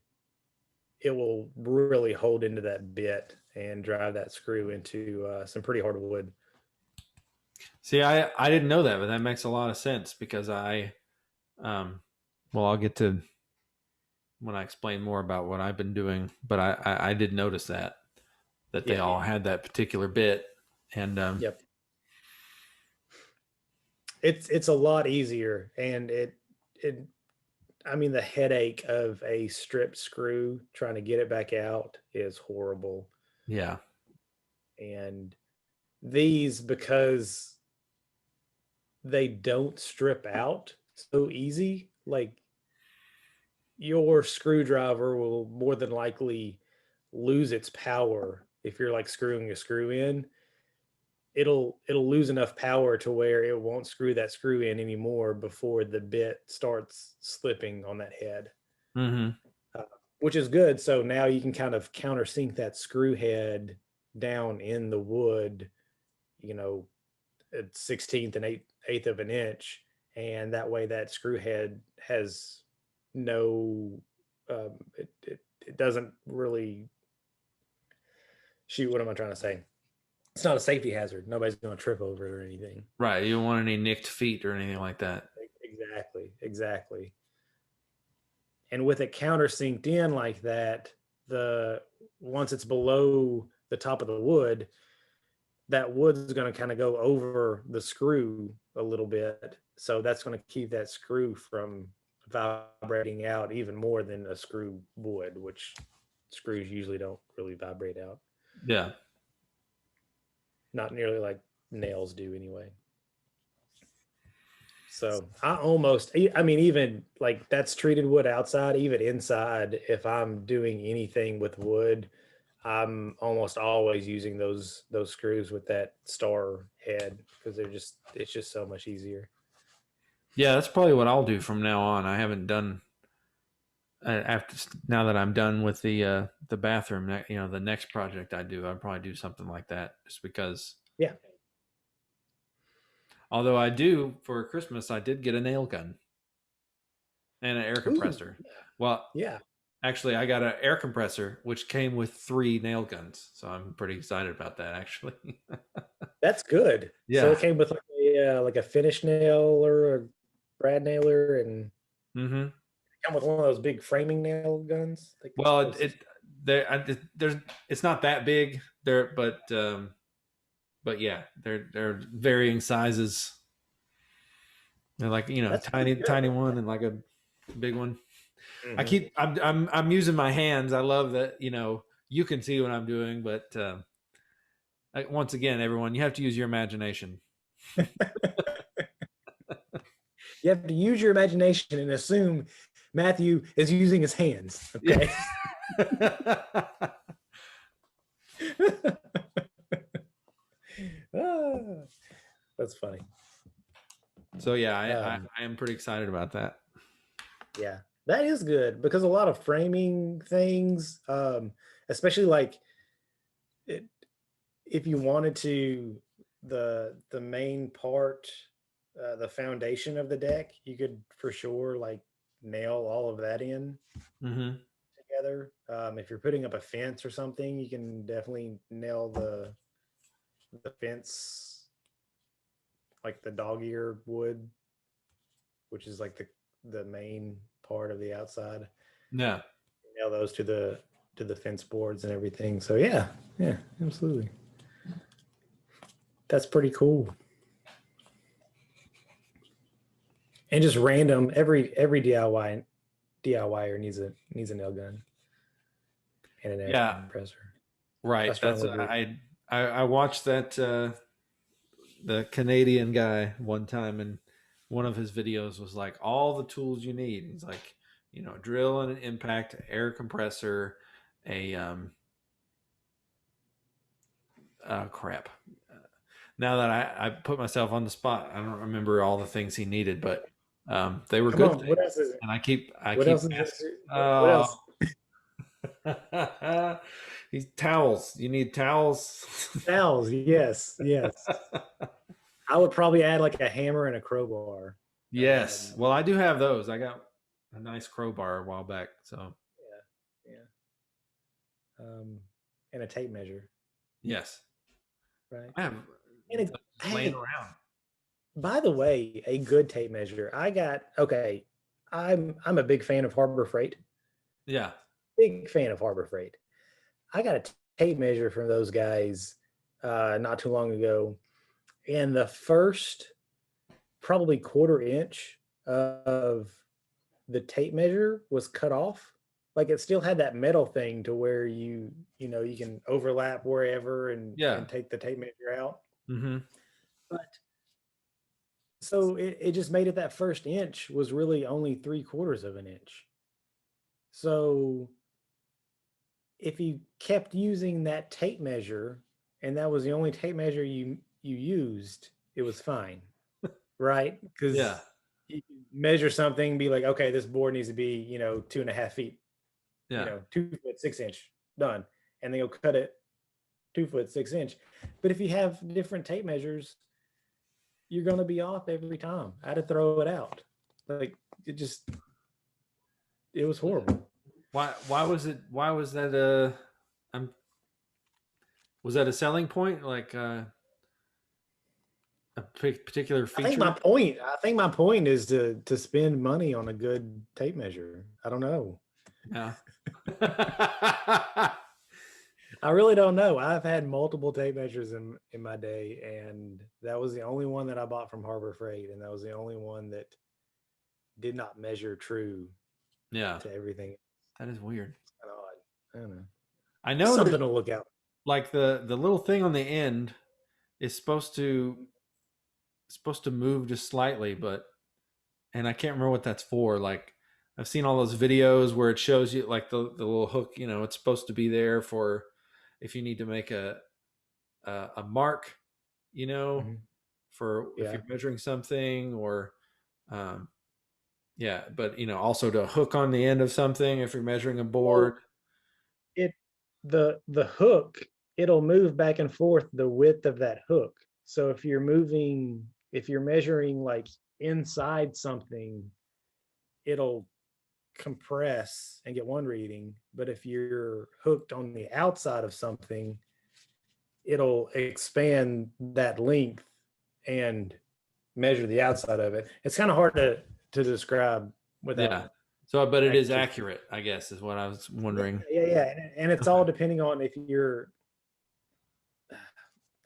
it will really hold into that bit and drive that screw into some pretty hard wood. See, I didn't know that, but that makes a lot of sense, because I'll get to when I explain more about what I've been doing. But I did notice that they Yeah. all had that particular bit, and Yep. It's a lot easier, and it I mean, the headache of a stripped screw trying to get it back out is horrible. yeah, And these, because they don't strip out so easy, like your screwdriver will more than likely lose its power if you're like screwing a screw in. It'll lose enough power to where it won't screw that screw in anymore before the bit starts slipping on that head. mm-hmm. uh, which is good. So now you can kind of countersink that screw head down in the wood, you know, at 16th and eighth of an inch, and that way that screw head has no, it doesn't really shoot. What am I trying to say? It's not a safety hazard. Nobody's going to trip over it or anything. Right. You don't want any nicked feet or anything like that. Exactly. And with it countersinked in like that, the once it's below the top of the wood, that wood's going to kind of go over the screw a little bit. So that's going to keep that screw from vibrating out even more than a screw would, which screws usually don't really vibrate out. Yeah. Not nearly like nails do anyway. So I mean, even like that's treated wood outside, even inside, if I'm doing anything with wood, I'm almost always using those screws with that star head because it's just so much easier. Yeah, that's probably what I'll do from now on. I haven't done after now that I'm done with the bathroom. You know, the next project I do, I'll probably do something like that, just because. Yeah. Although I do for Christmas, I did get a nail gun and an air compressor. Ooh, Well, yeah. actually, I got an air compressor which came with 3 nail guns, so I'm pretty excited about that. Actually, That's good. yeah. So it came with like a finish nail or a brad nailer, and Mm-hmm. come with one of those big framing nail guns. Like Well, there's it's not that big there, but yeah, they're varying sizes. They're like, you know, that's tiny one and like a big one. Mhm. I'm using my hands. I love that, you know, you can see what I'm doing, but once again, everyone, you have to use your imagination. You have to use your imagination and assume Matthew is using his hands. Okay. Ah, that's funny. So yeah, I am pretty excited about that. Yeah, that is good because a lot of framing things, especially like it, if you wanted to, the main part, the foundation of the deck, you could for sure like nail all of that in Mm-hmm. together. If you're putting up a fence or something, you can definitely nail the fence, like the dog ear wood, which is like the main part of the outside. Yeah. Nail those to the fence boards and everything. So yeah, absolutely. That's pretty cool. And just random, every DIYer needs a nail gun and an air compressor. Right. That's I watched that the Canadian guy one time, and one of his videos was like all the tools you need. He's like, you know, drill and an impact, air compressor, a crap. Now that I put myself on the spot, I don't remember all the things he needed, but they were Come good on, things. what else is it? And I keep What else is asking, it? What else? these towels. You need towels. Towels, yes. I would probably add like a hammer and a crowbar. Yes. Well, I do have those. I got a nice crowbar a while back. So yeah. And a tape measure. yes, Right. I have And laying around. by the way, a good tape measure. I'm a big fan of Harbor Freight. Yeah. Big fan of Harbor Freight. I got a tape measure from those guys not too long ago, and the first probably quarter inch of the tape measure was cut off. Like it still had that metal thing to where you can overlap wherever and take the tape measure out. Mm-hmm. But so it just made it that first inch was really only 3/4 of an inch. So if you kept using that tape measure and that was the only tape measure you used, it was fine, right? Because Yeah. you can measure something, be like, okay, this board needs to be 2.5 feet, Yeah. 2 foot 6 inch, done, and then you'll cut it 2 foot 6 inch. But if you have different tape measures, you're going to be off every time. I had to throw it out. Like it was horrible. Why was that was that a selling point? Like a particular feature? I think my point is to spend money on a good tape measure. I don't know. Yeah. I really don't know. I've had multiple tape measures in my day, and that was the only one that I bought from Harbor Freight, and that was the only one that did not measure true to everything. That is weird. It's kind of odd. I don't know. I know something to look out. Like the little thing on the end is supposed to move just slightly, and I can't remember what that's for. Like I've seen all those videos where it shows you like the little hook, it's supposed to be there for if you need to make a mark, Mm-hmm. for if you're measuring something or but also to hook on the end of something if you're measuring a board. Well, the hook, it'll move back and forth the width of that hook. So if you're measuring like inside something, it'll compress and get one reading. But if you're hooked on the outside of something, it'll expand that length and measure the outside of it. It's kind of hard to describe without. Yeah. So, but it is accurate, I guess, is what I was wondering. Yeah. And it's all depending on if you're.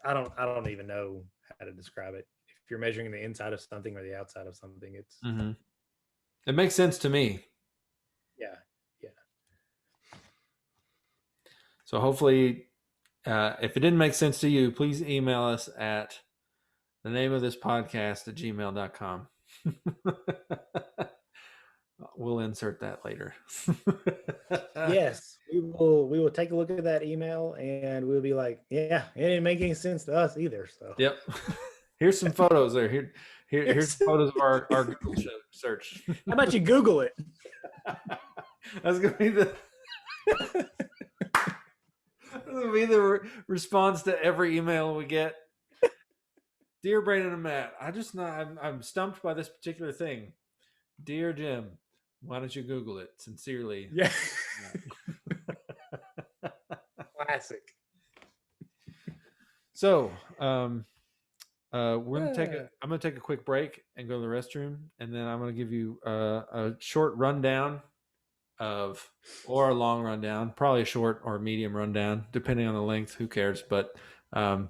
I don't even know how to describe it. If you're measuring the inside of something or the outside of something, it's. Mm-hmm. It makes sense to me. Yeah. So hopefully, if it didn't make sense to you, please email us at the name of this podcast at gmail.com. We'll insert that later. Yes, we will take a look at that email and we'll be like, yeah, it didn't make any sense to us either. So yep. Here's some photos there. Here's photos of our Google search. How about you Google it? That's gonna be the response to every email we get. Dear Brandon and Matt, I'm stumped by this particular thing. Dear Jim, why don't you Google it? Sincerely. Yeah. Classic. So, I'm gonna take a quick break and go to the restroom, and then I'm gonna give you a short rundown or a long rundown, probably a short or medium rundown, depending on the length. Who cares? But the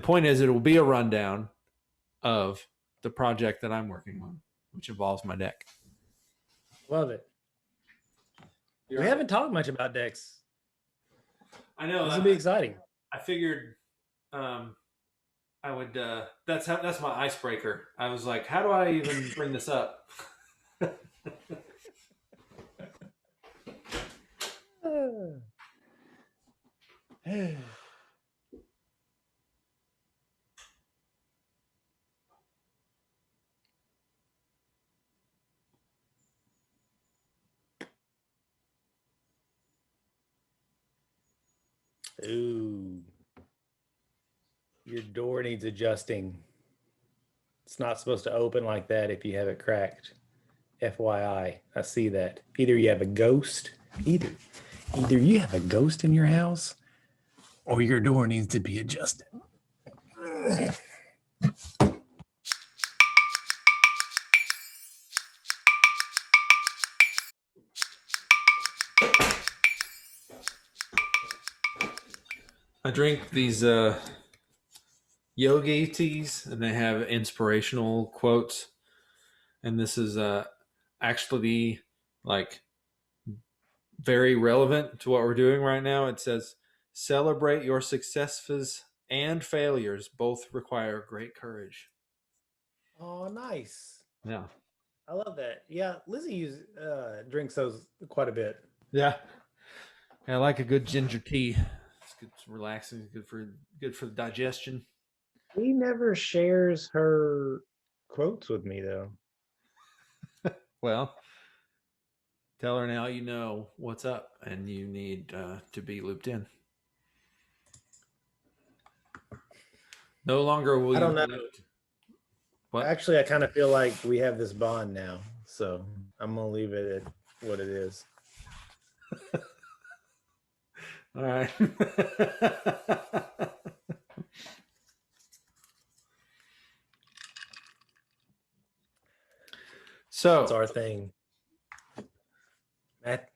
point is, it will be a rundown of the project that I'm working on, which involves my deck. Love it. We haven't talked much about decks. I know this will be exciting. I figured I would. That's my icebreaker. I was like, how do I even bring this up? Ooh. Your door needs adjusting. It's not supposed to open like that if you have it cracked. FYI, I see that. Either you have a ghost, either you have a ghost in your house, or your door needs to be adjusted. I drink these yogi teas, and they have inspirational quotes. And this is actually like very relevant to what we're doing right now. It says, "Celebrate your successes and failures. Both require great courage." Oh, nice. Yeah. I love that. Yeah, Lizzie drinks those quite a bit. Yeah. I like a good ginger tea. It's good, it's relaxing, good for the digestion. She never shares her quotes with me though. Well, tell her now you know what's up, and you need to be looped in. No longer will I you don't know. gloat. What? Actually, I kind of feel like we have this bond now, so I'm gonna leave it at what it is. All right. So It's our thing.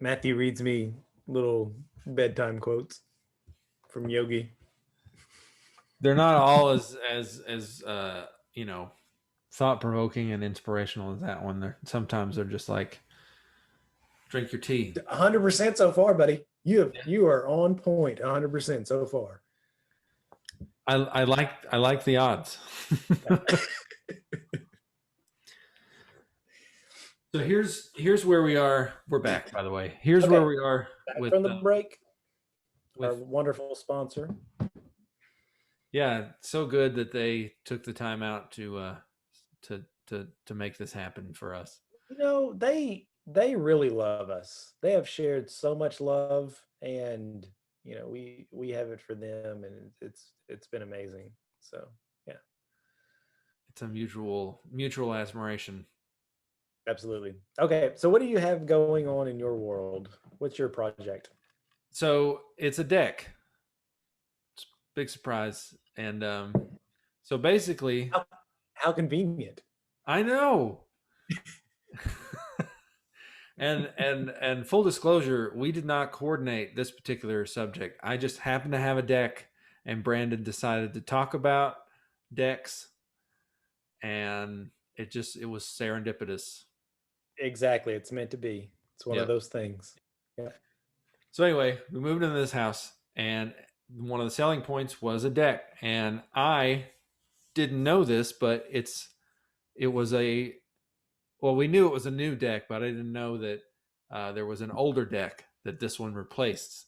Matthew reads me little bedtime quotes from Yogi. they're not all as thought provoking and inspirational as that one. Sometimes they're just like, drink your tea. 100% so far, buddy. You are on point. 100% so far. I like the odds. So here's where we are. We're back, by the way. Here's Okay. where we are Back from the break. Our with wonderful sponsor. yeah. So good that they took the time out to make this happen for us. You know, they really love us. They have shared so much love, and you know, we have it for them, and it's been amazing. So yeah, It's a mutual admiration. absolutely. Okay, so what do you have going on in your world? What's your project? So it's a deck. It's a big surprise, and so basically, How convenient. I know. And full disclosure, we did not coordinate this particular subject. I just happened to have a deck, and Brandon decided to talk about decks, and it was serendipitous. Exactly, it's meant to be. It's one Yeah. of those things. Yeah. So anyway, we moved into this house, and one of the selling points was a deck, and I didn't know this, but we knew it was a new deck, but I didn't know that there was an older deck that this one replaced.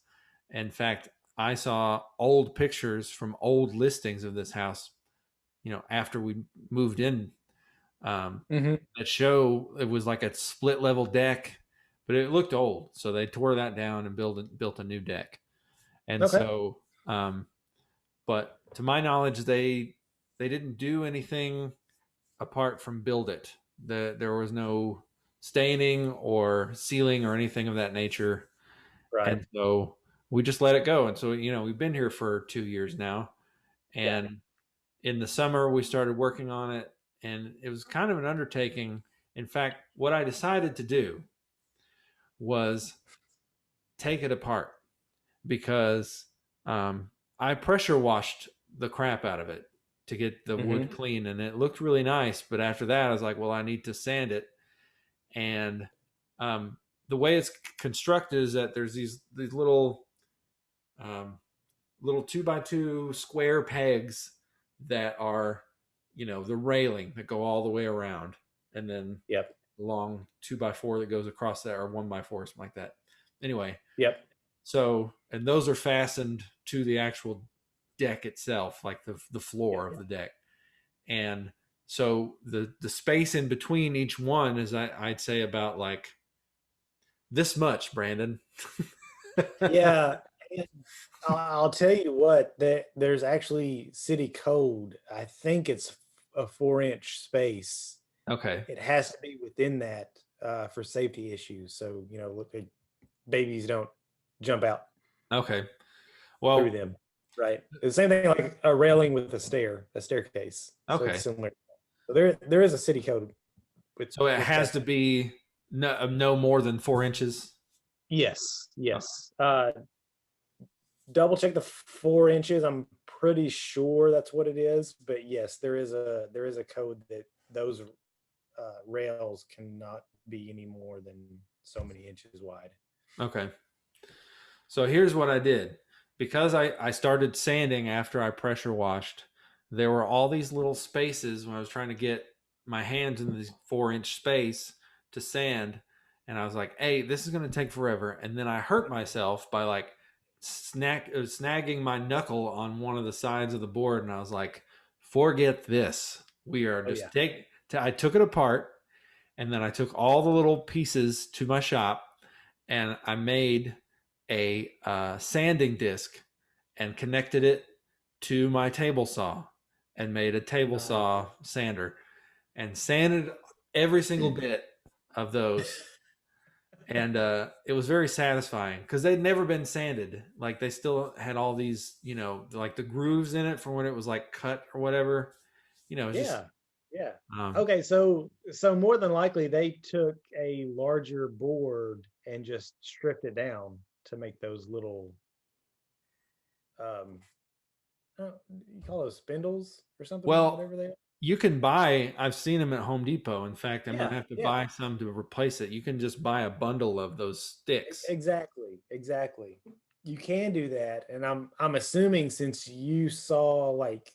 In fact, I saw old pictures from old listings of this house, after we moved in, that show it was like a split level deck, but it looked old. So they tore that down and built a new deck. And Okay. so, but to my knowledge, they didn't do anything apart from build it. There was no staining or sealing or anything of that nature. Right. And so we just let it go. And so, we've been here for 2 years now. And in the summer, we started working on it. And it was kind of an undertaking. In fact, what I decided to do was take it apart, because I pressure washed the crap out of it to get the wood clean, and it looked really nice. But after that, I was like, well, I need to sand it. And the way it's constructed is that there's these little 2x2 square pegs that are, the railing that go all the way around, and then long 2x4 that goes across that, or 1x4, something like that. Anyway. So, and those are fastened to the actual deck itself, like the floor of the deck. And so the space in between each one is, I'd say, about like this much, Brandon. Yeah. I'll tell you what, there's actually city code. I think it's a 4-inch space. Okay. It has to be within that for safety issues. So, babies don't jump out. Okay. Well, through them. Right. The same thing like a railing with a staircase. Okay. So it's similar. So there is a city code. So it has to be no more than 4 inches. Yes. double check the 4 inches. I'm pretty sure that's what it is, but yes, there is a code that those rails cannot be any more than so many inches wide. Okay. So here's what I did. Because I started sanding after I pressure washed, there were all these little spaces when I was trying to get my hands in this 4-inch space to sand. And I was like, hey, this is going to take forever. And then I hurt myself by like snagging my knuckle on one of the sides of the board. And I was like, forget this. We are just I took it apart, and then I took all the little pieces to my shop, and I made a sanding disc and connected it to my table saw and made a table saw sander and sanded every single bit of those. And it was very satisfying because they'd never been sanded. Like they still had all these, like the grooves in it from when it was like cut or whatever. Yeah. Okay, so more than likely they took a larger board and just stripped it down to make those little you call those spindles or something, whatever they are. You can buy, I've seen them at Home Depot. In fact, I'm going to have to buy some to replace it. You can just buy a bundle of those sticks. Exactly. You can do that. And I'm assuming since you saw like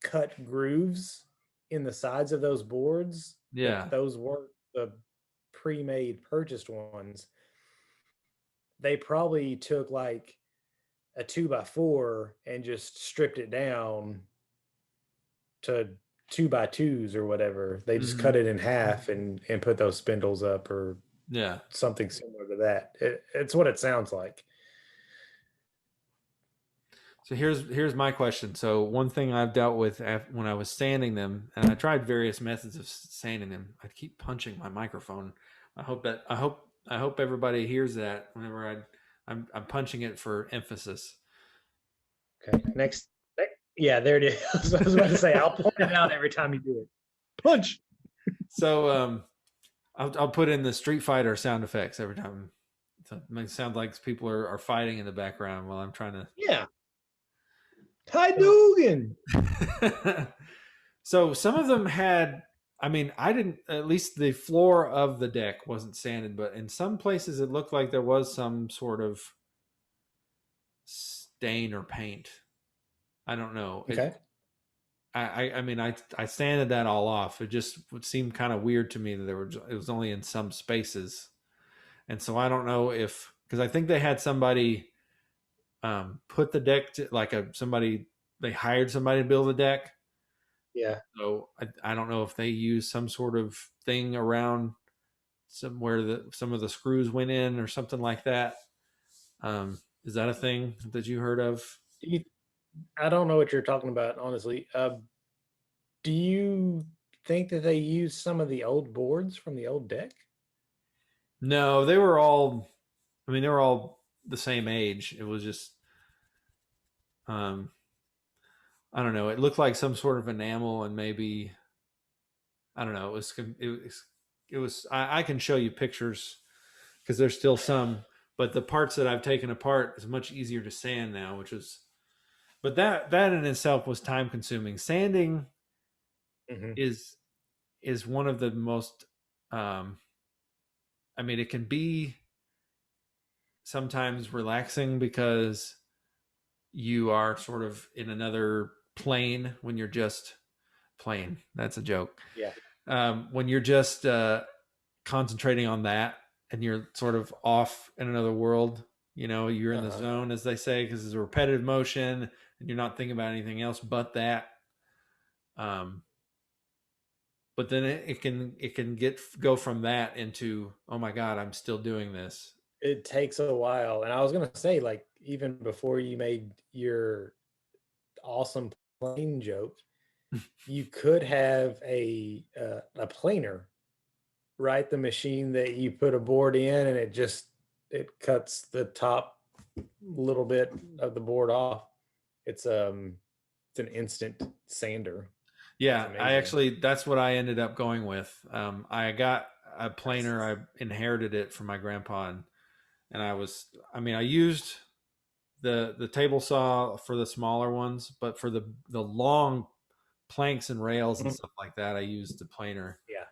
cut grooves in the sides of those boards, those weren't the pre-made purchased ones. They probably took like a 2x4 and just stripped it down to 2x2s or whatever. They just cut it in half and put those spindles up or something similar to that. It's what it sounds like. So here's my question. So one thing I've dealt with when I was sanding them, and I tried various methods of sanding them. I keep punching my microphone. I hope everybody hears that whenever I'm punching it for emphasis. Okay. Next. Yeah, there it is. I was about to say, I'll point it out every time you do it. Punch. So I'll put in the Street Fighter sound effects every time. So it makes it sound like people are fighting in the background while I'm trying to. Yeah. Hadouken. So some of them had, I didn't, at least the floor of the deck wasn't sanded, but in some places it looked like there was some sort of stain or paint. I don't know. Okay. I sanded that all off. It just would seem kind of weird to me that it was only in some spaces. And so I don't know because I think they had somebody put the deck to they hired somebody to build the deck. Yeah. So I don't know if they used some sort of thing around somewhere some of the screws went in or something like that. Is that a thing that you heard of? I don't know what you're talking about, honestly. Do you think that they used some of the old boards from the old deck? No, they were all the same age. It was just, I don't know. It looked like some sort of enamel and maybe, I don't know. It was, I can show you pictures because there's still some, but the parts that I've taken apart is much easier to sand now, but that in itself was time consuming. Sanding is one of the most, it can be sometimes relaxing because you are sort of in another plane when you're just playing. That's a joke. Yeah. When you're just concentrating on that and you're sort of off in another world, you're in the zone, as they say, because it's a repetitive motion and you're not thinking about anything else but that. But then it can go from that into, oh my God, I'm still doing this. It takes a while. And I was going to say, like, even before you made your awesome plane joke, you could have a planer, right? The machine that you put a board in and it cuts the top little bit of the board off. It's an instant sander. Yeah, that's what I ended up going with. I got a planer. I inherited it from my grandpa, and I used the table saw for the smaller ones, but for the long planks and rails and Mhm. stuff like that, I use the planer. Yeah.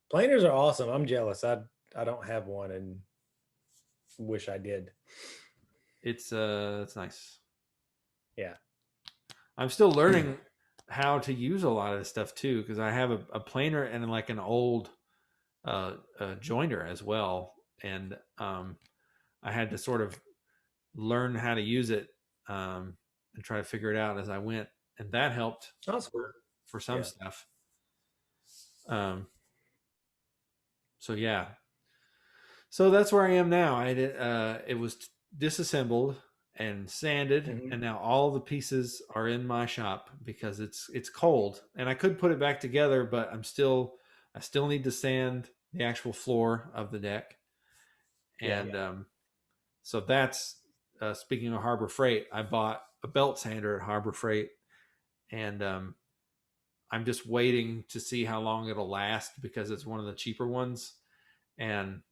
Planers are awesome. I'm jealous. I don't have one and wish I did. It's nice. Yeah. I'm still learning how to use a lot of this stuff too, because I have a planer and like an old joiner as well, and I had to sort of learn how to use it and try to figure it out as I went, and that helped That's cool. for some Yeah. stuff. Um, so yeah, so that's where I am now. I did. It was disassembled and sanded, Mhm. and now all the pieces are in my shop because it's cold, and I could put it back together, but I still need to sand the actual floor of the deck, Yeah. and so that's speaking of Harbor Freight. I bought a belt sander at Harbor Freight, and I'm just waiting to see how long it'll last because it's one of the cheaper ones, and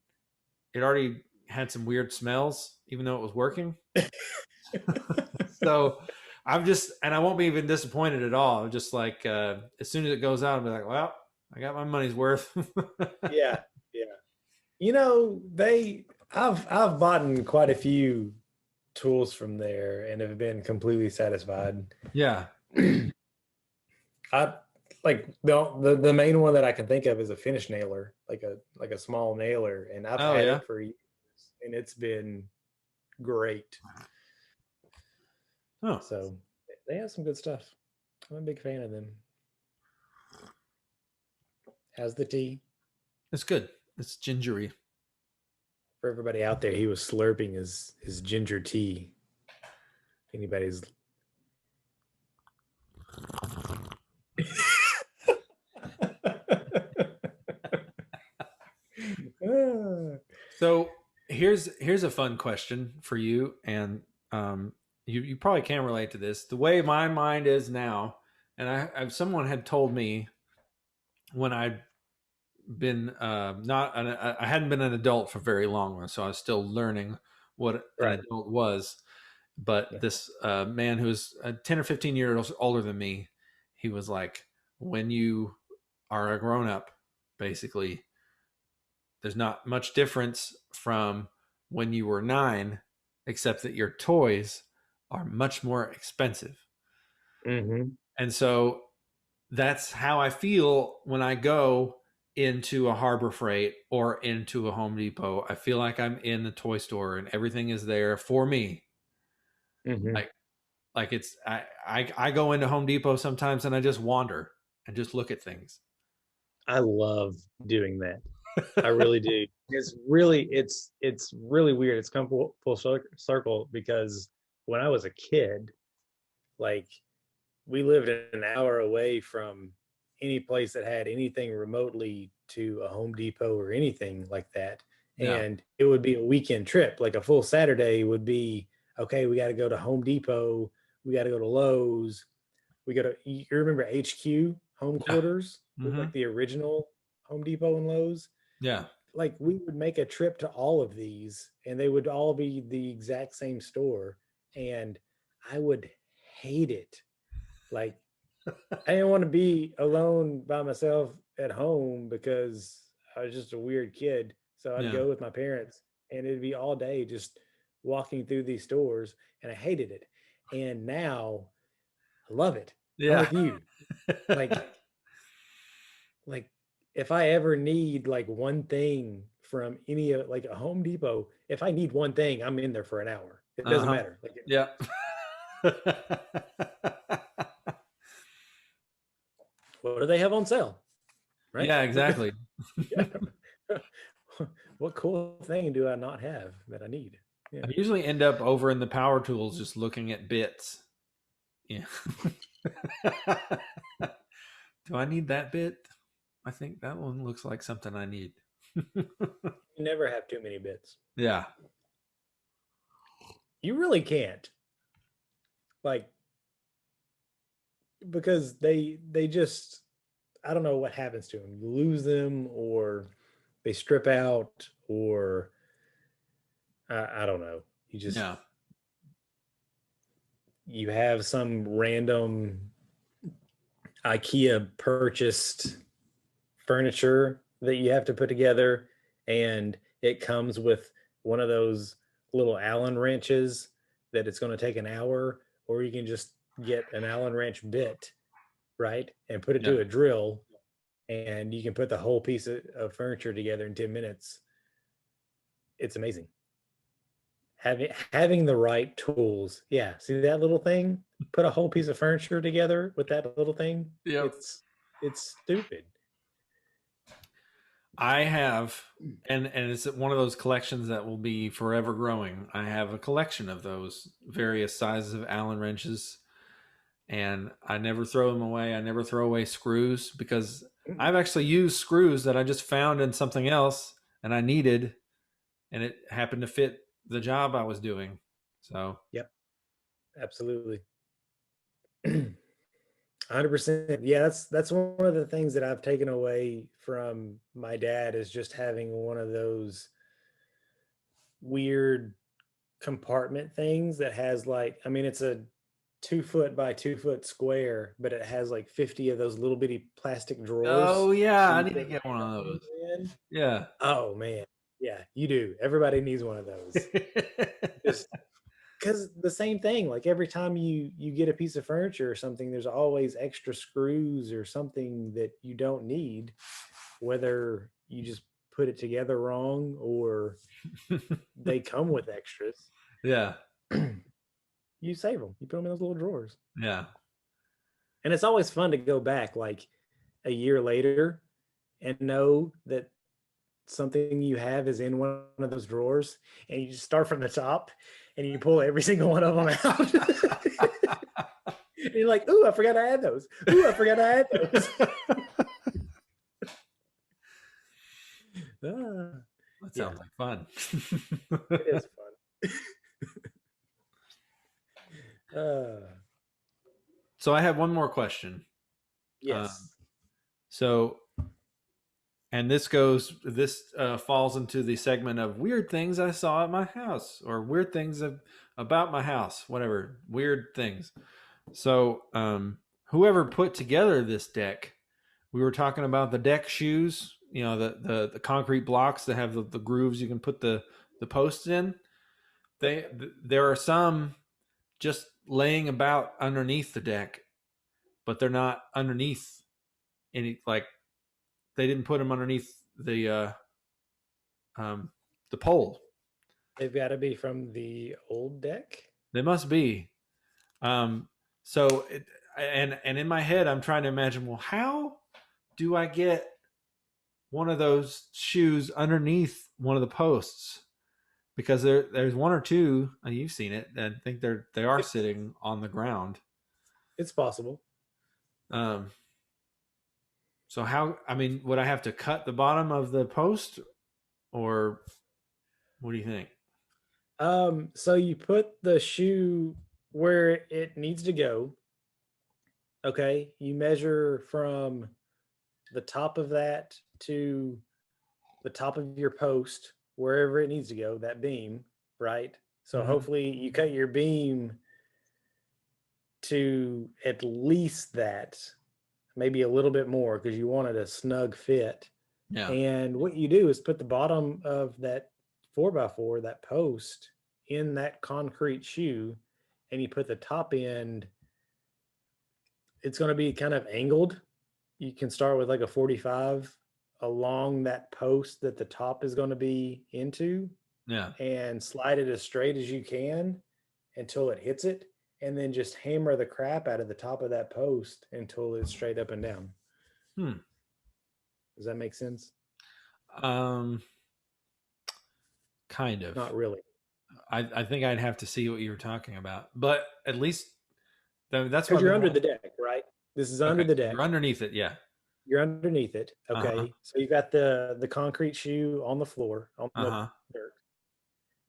it already had some weird smells, even though it was working. So and I won't be even disappointed at all. I'm just like, as soon as it goes out, I'll be like, well, I got my money's worth. Yeah. Yeah. You know, I've bought quite a few tools from there and have been completely satisfied. Yeah. I like the main one that I can think of is a finish nailer, like a small nailer, and I've Oh had yeah. it for years, and it's been great. Oh, So they have some good stuff. I'm a big fan of them. How's the tea? it's good. It's gingery. For everybody out there, he was slurping his ginger tea. Anybody's So here's a fun question for you, and you probably can't relate to this. The way my mind is now, and someone had told me when I'd been not an, I hadn't been an adult for very long, so I was still learning what an right. adult was. But Yeah. this man who was 10 or 15 years older than me, he was like, when you are a grown up, basically, there's not much difference from when you were 9, except that your toys are much more expensive. Mm-hmm. And so that's how I feel when I go into a Harbor Freight or into a Home Depot. I feel like I'm in the toy store and everything is there for me. Mm-hmm. Like it's I go into Home Depot sometimes and I just wander and just look at things. I love doing that. I really do. It's really weird. It's come full circle because when I was a kid, like we lived an hour away from any place that had anything remotely to a Home Depot or anything like that. Yeah. And it would be a weekend trip. Like a full Saturday would be, okay, we got to go to Home Depot, we got to go to Lowe's, we got to, you remember HQ home Yeah. quarters, Mm-hmm. like the original Home Depot and Lowe's? Yeah. Like we would make a trip to all of these and they would all be the exact same store, and I would hate it. Like I didn't want to be alone by myself at home because I was just a weird kid. So I'd Yeah. go with my parents and it'd be all day just walking through these stores, and I hated it. And now I love it. I'm Yeah. with you. Like like if I ever need like one thing from any of like a Home Depot, if I need one thing, I'm in there for an hour. It doesn't Uh-huh. matter. Like Yeah. what do they have on sale? Right? Yeah, exactly. Yeah. What cool thing do I not have that I need? Yeah. I usually end up over in the power tools just looking at bits. Yeah. Do I need that bit? I think that one looks like something I need. You never have too many bits. Yeah. You really can't. Like because they just, I don't know what happens to them. You lose them or they strip out or I don't know. You just Yeah. you have some random IKEA purchased furniture that you have to put together, and it comes with one of those little Allen wrenches that it's going to take an hour, or you can just get an Allen wrench bit, right, and put it Yeah. to a drill, and you can put the whole piece of furniture together in 10 minutes. It's amazing. Having the right tools. Yeah, see that little thing? Put a whole piece of furniture together with that little thing. Yep. It's stupid. I have, and it's one of those collections that will be forever growing. I have a collection of those various sizes of Allen wrenches, and I never throw them away. I never throw away screws because I've actually used screws that I just found in something else and I needed, and it happened to fit the job I was doing. So, Yep, absolutely. 100%. Yeah, that's one of the things that I've taken away from my dad is just having one of those weird compartment things that has like, I mean, it's a 2 foot by 2 foot square, but it has like 50 of those little bitty plastic drawers. oh yeah, So I you need to put get one of things those. in. Yeah. Oh man. Yeah, you do. Everybody needs one of those. Just because the same thing, like every time you get a piece of furniture or something, there's always extra screws or something that you don't need, whether you just put it together wrong or they come with extras. Yeah. You save them, you put them in those little drawers, Yeah. and it's always fun to go back like a year later and know that something you have is in one of those drawers, and you just start from the top and you pull every single one of them out. And you're like, ooh, I forgot I had those. Ooh, I forgot I had those. That sounds like fun. It is fun. So I have one more question. Yes. So, and this falls into the segment of weird things I saw at my house or weird things about my house, whatever, weird things. So, whoever put together this deck, we were talking about the deck shoes, you know, the concrete blocks that have the grooves you can put the posts in. There are some just laying about underneath the deck, but they're not underneath any, like they didn't put them underneath the pole. They've got to be from the old deck. They must be. So and in my head, I'm trying to imagine. Well, how do I get one of those shoes underneath one of the posts? Because there's one or two, and you've seen it, and I think they are sitting on the ground. It's possible. So how? I mean, would I have to cut the bottom of the post, or what do you think? So you put the shoe where it needs to go. Okay, you measure from the top of that to the top of your post, wherever it needs to go, that beam, right? So hopefully you cut your beam to at least that, maybe a little bit more because you wanted a snug fit. Yeah. And what you do is put the bottom of that 4x4, that post, in that concrete shoe, and you put the top end. It's going to be kind of angled. You can start with like a 45 along that post that the top is going to be into. Yeah. And slide it as straight as you can until it hits it, and then just hammer the crap out of the top of that post until it's straight up and down. Does that make sense? Kind of. Not really. I think I'd have to see what you were talking about, but at least that's because you're under the deck, right? This is under the deck. You're underneath it, yeah. You're underneath it. Okay. So you got the concrete shoe on the floor, on the dirt.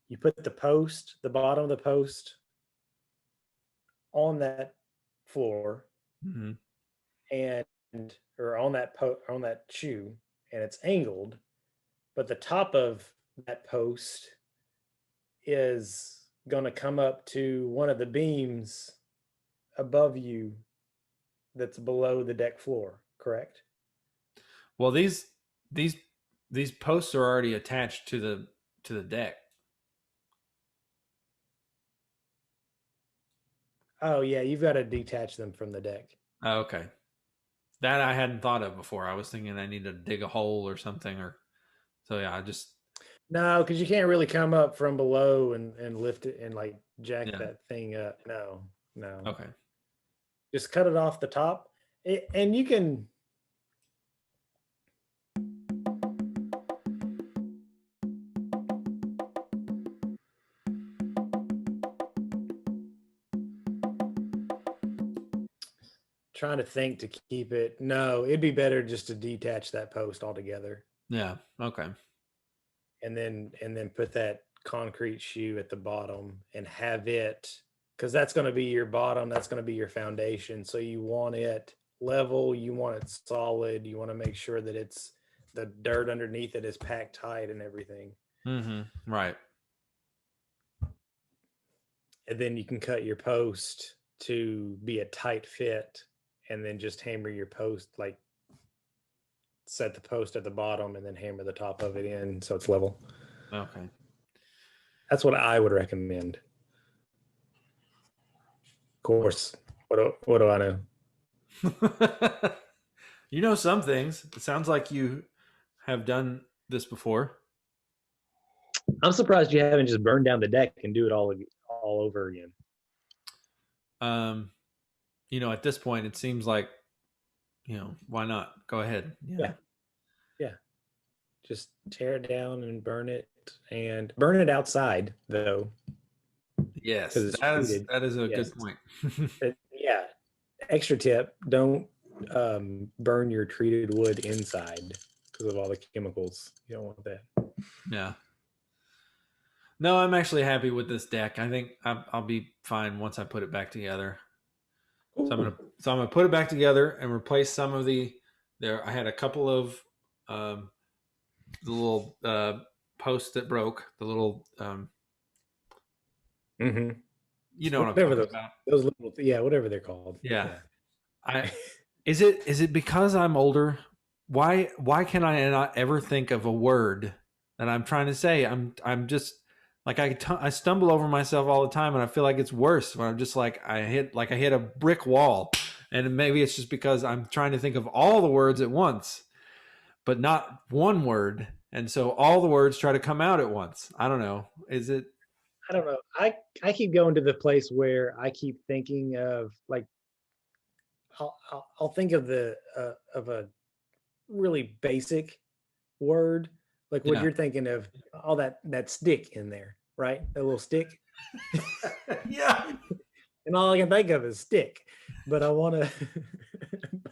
You put the post, the bottom of the post, on that floor, and or on that shoe, and it's angled, but the top of that post is going to come up to one of the beams above you that's below the deck floor, correct? Well, these these posts are already attached to the deck. Oh yeah, you've got to detach them from the deck. Oh, okay. That I hadn't thought of before. I was thinking I need to dig a hole or something, or so yeah. I just No, because you can't really come up from below and lift it and like jack yeah. that thing up. No, no. Okay. Just cut it off the top. And you can. Trying to think to keep it. No, it'd be better just to detach that post altogether, Yeah. Okay. and then put that concrete shoe at the bottom and have it, because that's going to be your bottom. That's going to be your foundation. So you want it level. You want it solid. You want to make sure that it's the dirt underneath it is packed tight and everything. Mm-hmm. Right. And then you can cut your post to be a tight fit, and then just hammer your post, like set the post at the bottom and then hammer the top of it in so it's level. Okay. That's what I would recommend. Of course, what do I know? You know some things. It sounds like you have done this before. I'm surprised you haven't just burned down the deck and do it all over again. You know, at this point, it seems like, why not? Go ahead. Yeah. Yeah. Just tear it down and burn it outside though. Yes, 'Cause it's treated. that is a Yes. good point. Yeah. Extra tip: don't burn your treated wood inside because of all the chemicals. You don't want that. Yeah. No, I'm actually happy with this deck. I think I'll be fine once I put it back together. So I'm gonna put it back together and replace some of the there. I had a couple of the little posts that broke. The little Mm-hmm. you know what I'm Whatever talking about. those little, yeah, whatever they're called. Yeah. Is it because I'm older? Why can I not ever think of a word that I'm trying to say? I'm just like I stumble over myself all the time, and I feel like it's worse when I'm just like I hit a brick wall, and maybe it's just because I'm trying to think of all the words at once, but not one word, and so all the words try to come out at once. I don't know. Is it? I don't know. I keep going to the place where I keep thinking of like I'll think of of a really basic word, like what Yeah. you're thinking of, all that stick in there, right? That little stick. Yeah. And all I can think of is stick. But I want to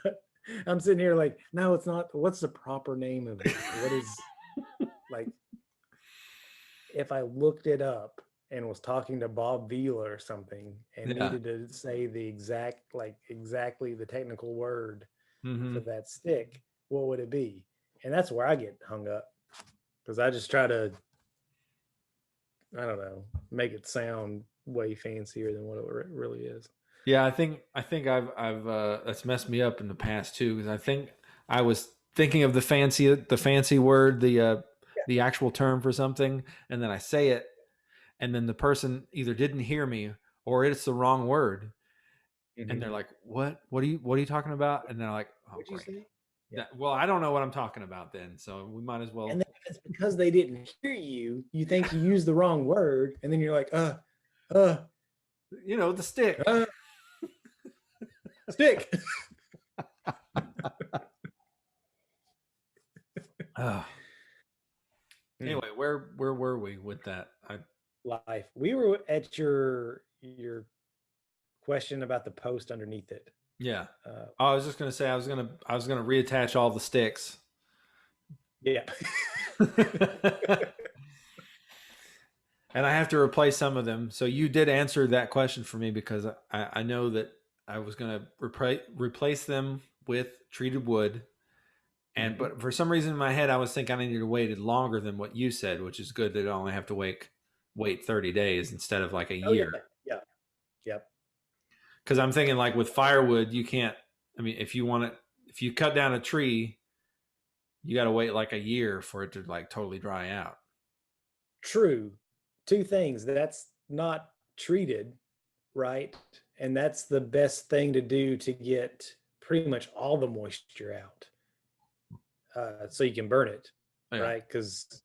but I'm sitting here like, no, it's not. What's the proper name of it? What is, like, if I looked it up and was talking to Bob Vila or something and Yeah. needed to say exactly the technical word Mm-hmm. for that stick, what would it be? And that's where I get hung up, because I just try to, I don't know, make it sound way fancier than what it really is. Yeah, I think I've that's messed me up in the past too, because I think I was thinking of the fancy word, the actual term for something, and then I say it, and then the person either didn't hear me or it's the wrong word, and they're like, what are you talking about?" And they're like, "Oh, What'd you great." say? Yeah. Well, I don't know what I'm talking about then, so we might as well. And then if it's because they didn't hear you, you think you used the wrong word, and then you're like, The stick. stick. Anyway, where were we with that? Life. We were at your question about the post underneath it. Yeah. I was just gonna say I was gonna reattach all the sticks. Yeah. And I have to replace some of them. So you did answer that question for me, because I know that I was going to replace them with treated wood. And but for some reason in my head, I was thinking I needed to wait longer than what you said, which is good that I only have to wait 30 days instead of like a year. Yeah. Yep. Because I'm thinking like with firewood, you can't. I mean, if you cut down a tree, you got to wait like a year for it to like totally dry out. True. Two things. That's not treated, right? And that's the best thing to do to get pretty much all the moisture out. So you can burn it, Yeah. right? Because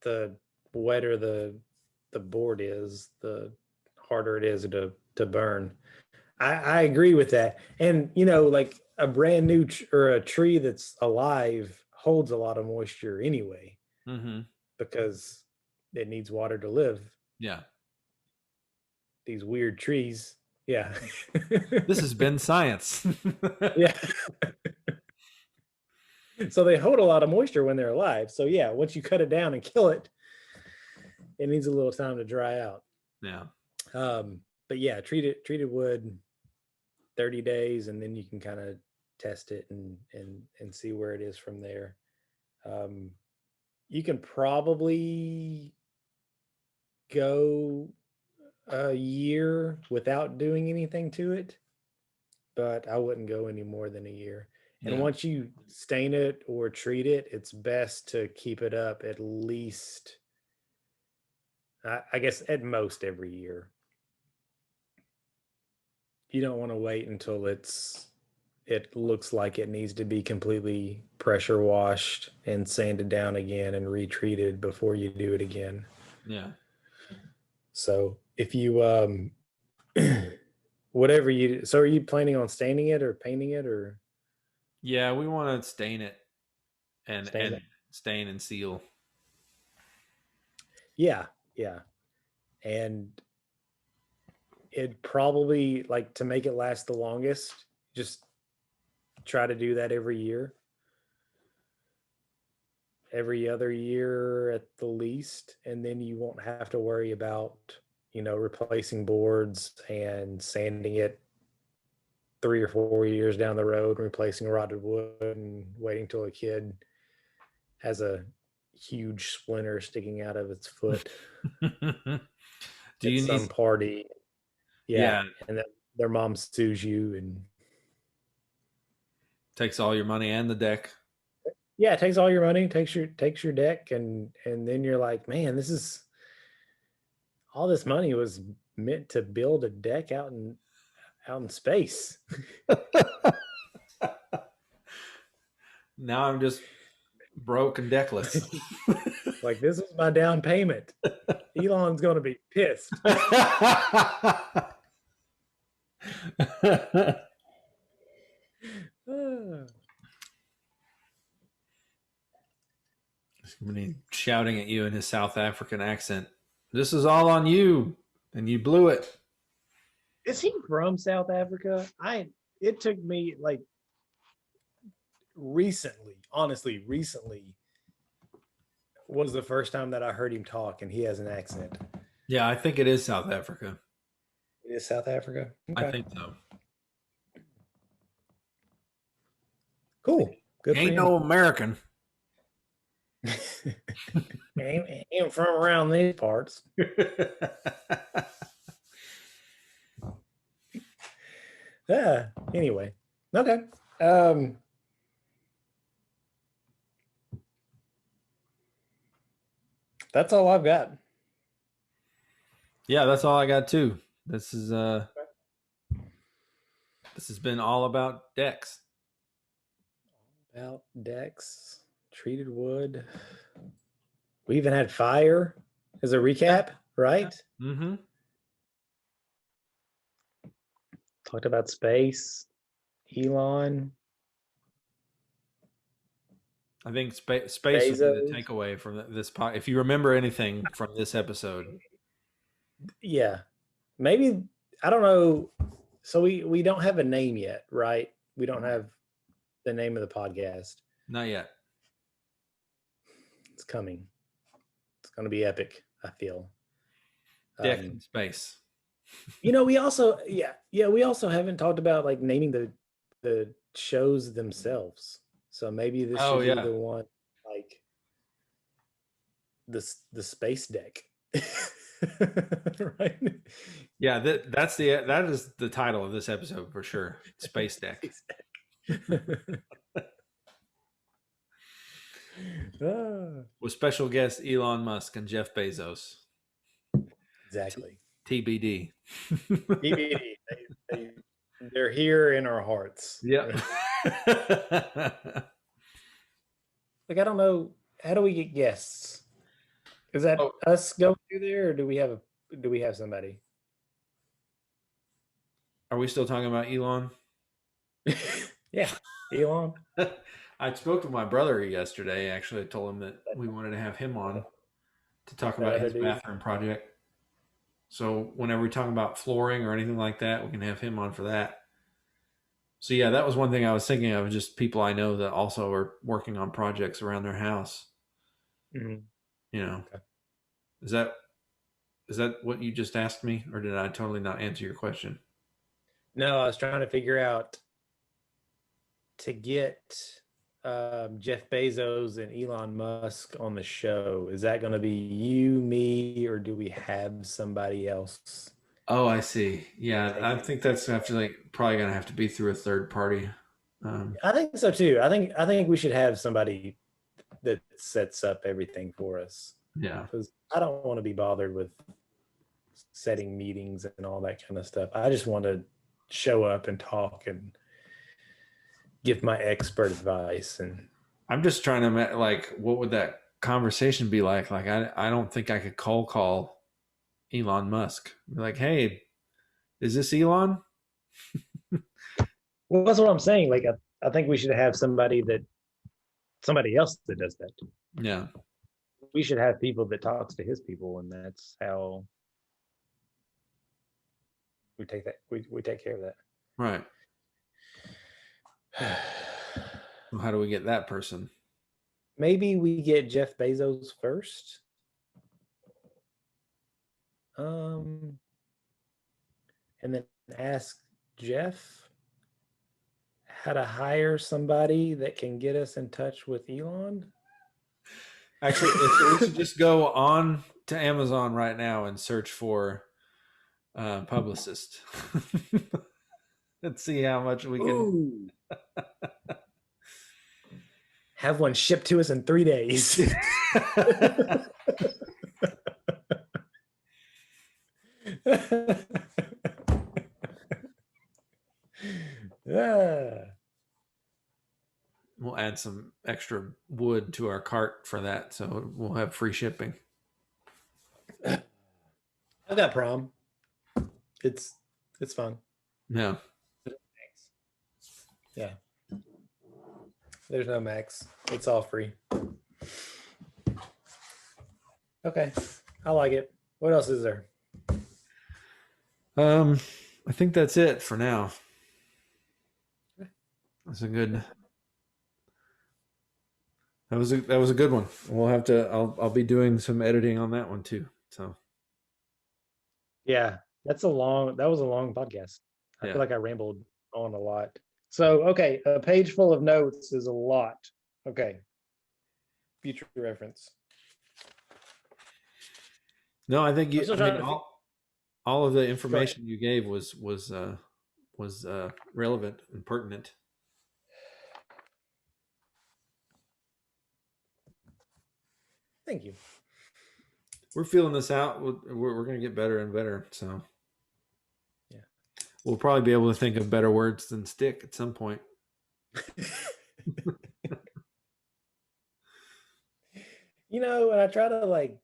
the wetter the board is, the harder it is to burn. I agree with that. And like a brand new or a tree that's alive holds a lot of moisture anyway, because it needs water to live. Yeah. These weird trees. Yeah. This has been science. Yeah. So they hold a lot of moisture when they're alive. So yeah, once you cut it down and kill it, it needs a little time to dry out. Yeah. But yeah, treated wood 30 days, and then you can kind of test it and see where it is from there. You can probably go a year without doing anything to it, but I wouldn't go any more than a year. And once you stain it or treat it, it's best to keep it up at least, I guess, at most every year. You don't want to wait until it looks like it needs to be completely pressure washed and sanded down again and retreated before you do it again. Yeah. So if you whatever you, so are you planning on staining it or painting it, or? Yeah, we want to stain it and Stain it. stain and seal. Yeah. And it probably, like, to make it last the longest, just try to do that every year. Every other year at the least, and then you won't have to worry about replacing boards and sanding it 3 or 4 years down the road, replacing rotted wood and waiting till a kid has a huge splinter sticking out of its foot Do you at some need party. Yeah. And then their mom sues you, and takes all your money and the deck? yeah, it takes all your money, takes your deck, and then you're like, man, this is all this money was meant to build a deck out in space. Now I'm just broke and deckless. Like, this is my down payment. Elon's going to be pissed. Somebody shouting at you in his South African accent. This is all on you, and you blew it. Is he from South Africa? It took me like recently was the first time that I heard him talk, and he has an accent. Yeah, I think it is South Africa. It is South Africa? Okay. I think so. Cool. Good Ain't for no American. ain't from around these parts. Anyway. Okay. That's all I've got. Yeah, that's all I got too. This has been all about decks. About decks, treated wood. We even had fire as a recap, right? Mm-hmm. Talked about space, Elon. I think space Bezos. would be the takeaway from this pod. If you remember anything from this episode. Yeah. Maybe, I don't know. So we don't have a name yet, right? We don't have the name of the podcast. Not yet. It's coming. It's going to be epic, I feel. Deck in space. We also, we also haven't talked about like naming the shows themselves. So maybe this should be the one, like the space deck. Right. Yeah, that is the title of this episode for sure. Space Deck. Ah, With special guests Elon Musk and Jeff Bezos. exactly. TBD. DVD. They're here in our hearts. Yep. Like, I don't know. How do we get guests? Is that Oh. us going through there, or do we have somebody? Are we still talking about Elon? Yeah, Elon. I spoke to my brother yesterday. Actually, I told him that we wanted to have him on to talk about his bathroom project. So whenever we talk about flooring or anything like that, we can have him on for that. So yeah, that was one thing I was thinking of, just people I know that also are working on projects around their house. Mm-hmm. You know, Okay. is that what you just asked me, or did I totally not answer your question? No, I was trying to figure out to get Jeff Bezos and Elon Musk on the show. Is that going to be you, me, or do we have somebody else? Oh, I see. Yeah, I think that's probably gonna have to be through a third party. I think so too. I think we should have somebody that sets up everything for us, Yeah, because I don't want to be bothered with setting meetings and all that kind of stuff. I just want to show up and talk and give my expert advice. And I'm just trying to what would that conversation be like? Like, I don't think I could cold call Elon Musk. Be like, hey, is this Elon? well, that's what I'm saying. Like, I think we should have somebody else that does that. Yeah. We should have people that talks to his people, and that's how we take that. We take care of that. Right. Well, how do we get that person? Maybe we get Jeff Bezos first. And then ask Jeff how to hire somebody that can get us in touch with Elon. Actually, we should just go on to Amazon right now and search for publicist. Let's see how much we can. Ooh. Have one shipped to us in 3 days. Yeah. We'll add some extra wood to our cart for that, so we'll have free shipping. I've got prom. It's fun. Yeah. Yeah. There's no max. It's all free. Okay. I like it. What else is there? I think that's it for now. That's a good. That was a good one. We'll have to. I'll be doing some editing on that one too. So. Yeah, that was a long podcast. I Yeah. feel like I rambled on a lot. So, okay, a page full of notes is a lot. Okay. Future reference. No, I think I'm still trying to all of the information you gave was relevant and pertinent. Thank you. We're feeling this out. We're going to get better and better. So, yeah, we'll probably be able to think of better words than stick at some point. And I try to like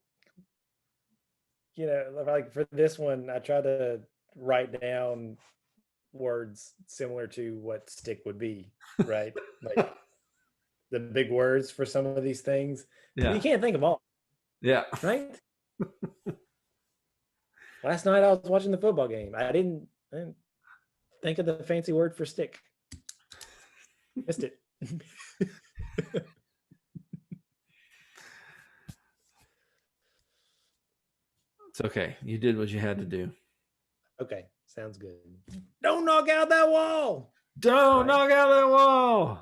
for this one, I try to write down words similar to what stick would be, right? Like the big words for some of these things. Yeah. You can't think of all. Yeah. Right? Last night I was watching the football game. I didn't think of the fancy word for stick. Missed it. It's okay. You did what you had to do. Okay, sounds good. Don't knock out that wall. Don't knock out that wall.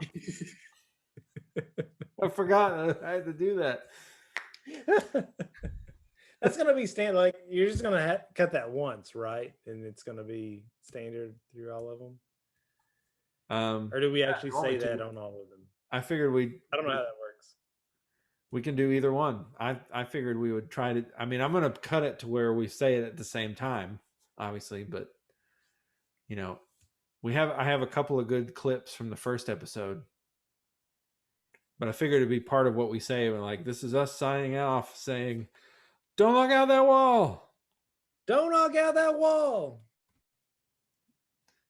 I forgot I had to do that. That's gonna be standard. Like you're just gonna cut that once, right? And it's gonna be standard through all of them. Or do we actually say that on all of them? I figured I don't know how that works. we can do either one. I figured we would try to. I mean, I'm going to cut it to where we say it at the same time, obviously, but you know, I have a couple of good clips from the first episode, but I figured it'd be part of what we say. We're like, this is us signing off, saying, "Don't knock out that wall. Don't knock out that wall."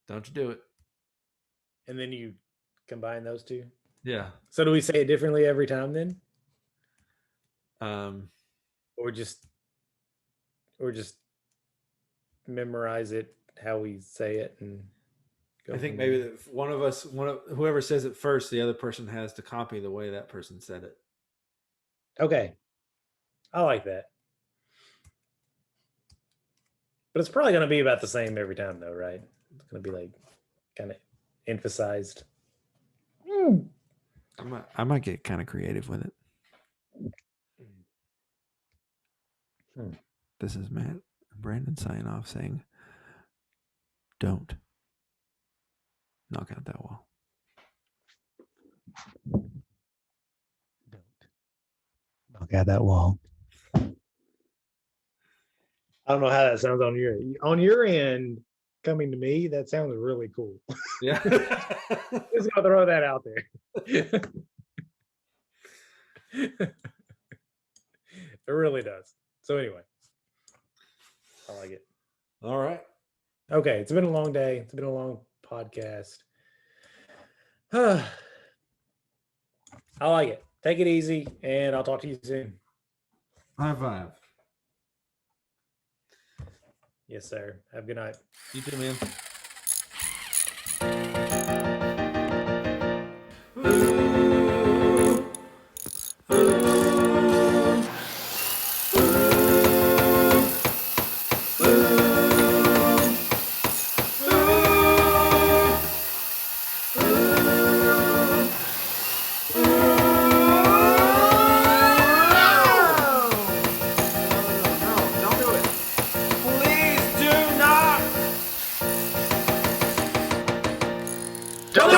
Don't you do it." And then you combine those two. Yeah. So do we say it differently every time then? Or just memorize it how we say it and go. I think maybe that whoever says it first, the other person has to copy the way that person said it. Okay. I like that. But it's probably going to be about the same every time though, right? It's going to be like kind of emphasized. I might get kind of creative with it. This is Matt and Brandon signing off saying, don't knock out that wall. Don't knock out that wall. I don't know how that sounds on your end. Coming to me, that sounds really cool. Yeah. Just gonna throw that out there. It really does. So anyway, I like it. All right. Okay, it's been a long day. It's been a long podcast. I like it. Take it easy, and I'll talk to you soon. High five. Yes, sir. Have a good night. You too, man. Don't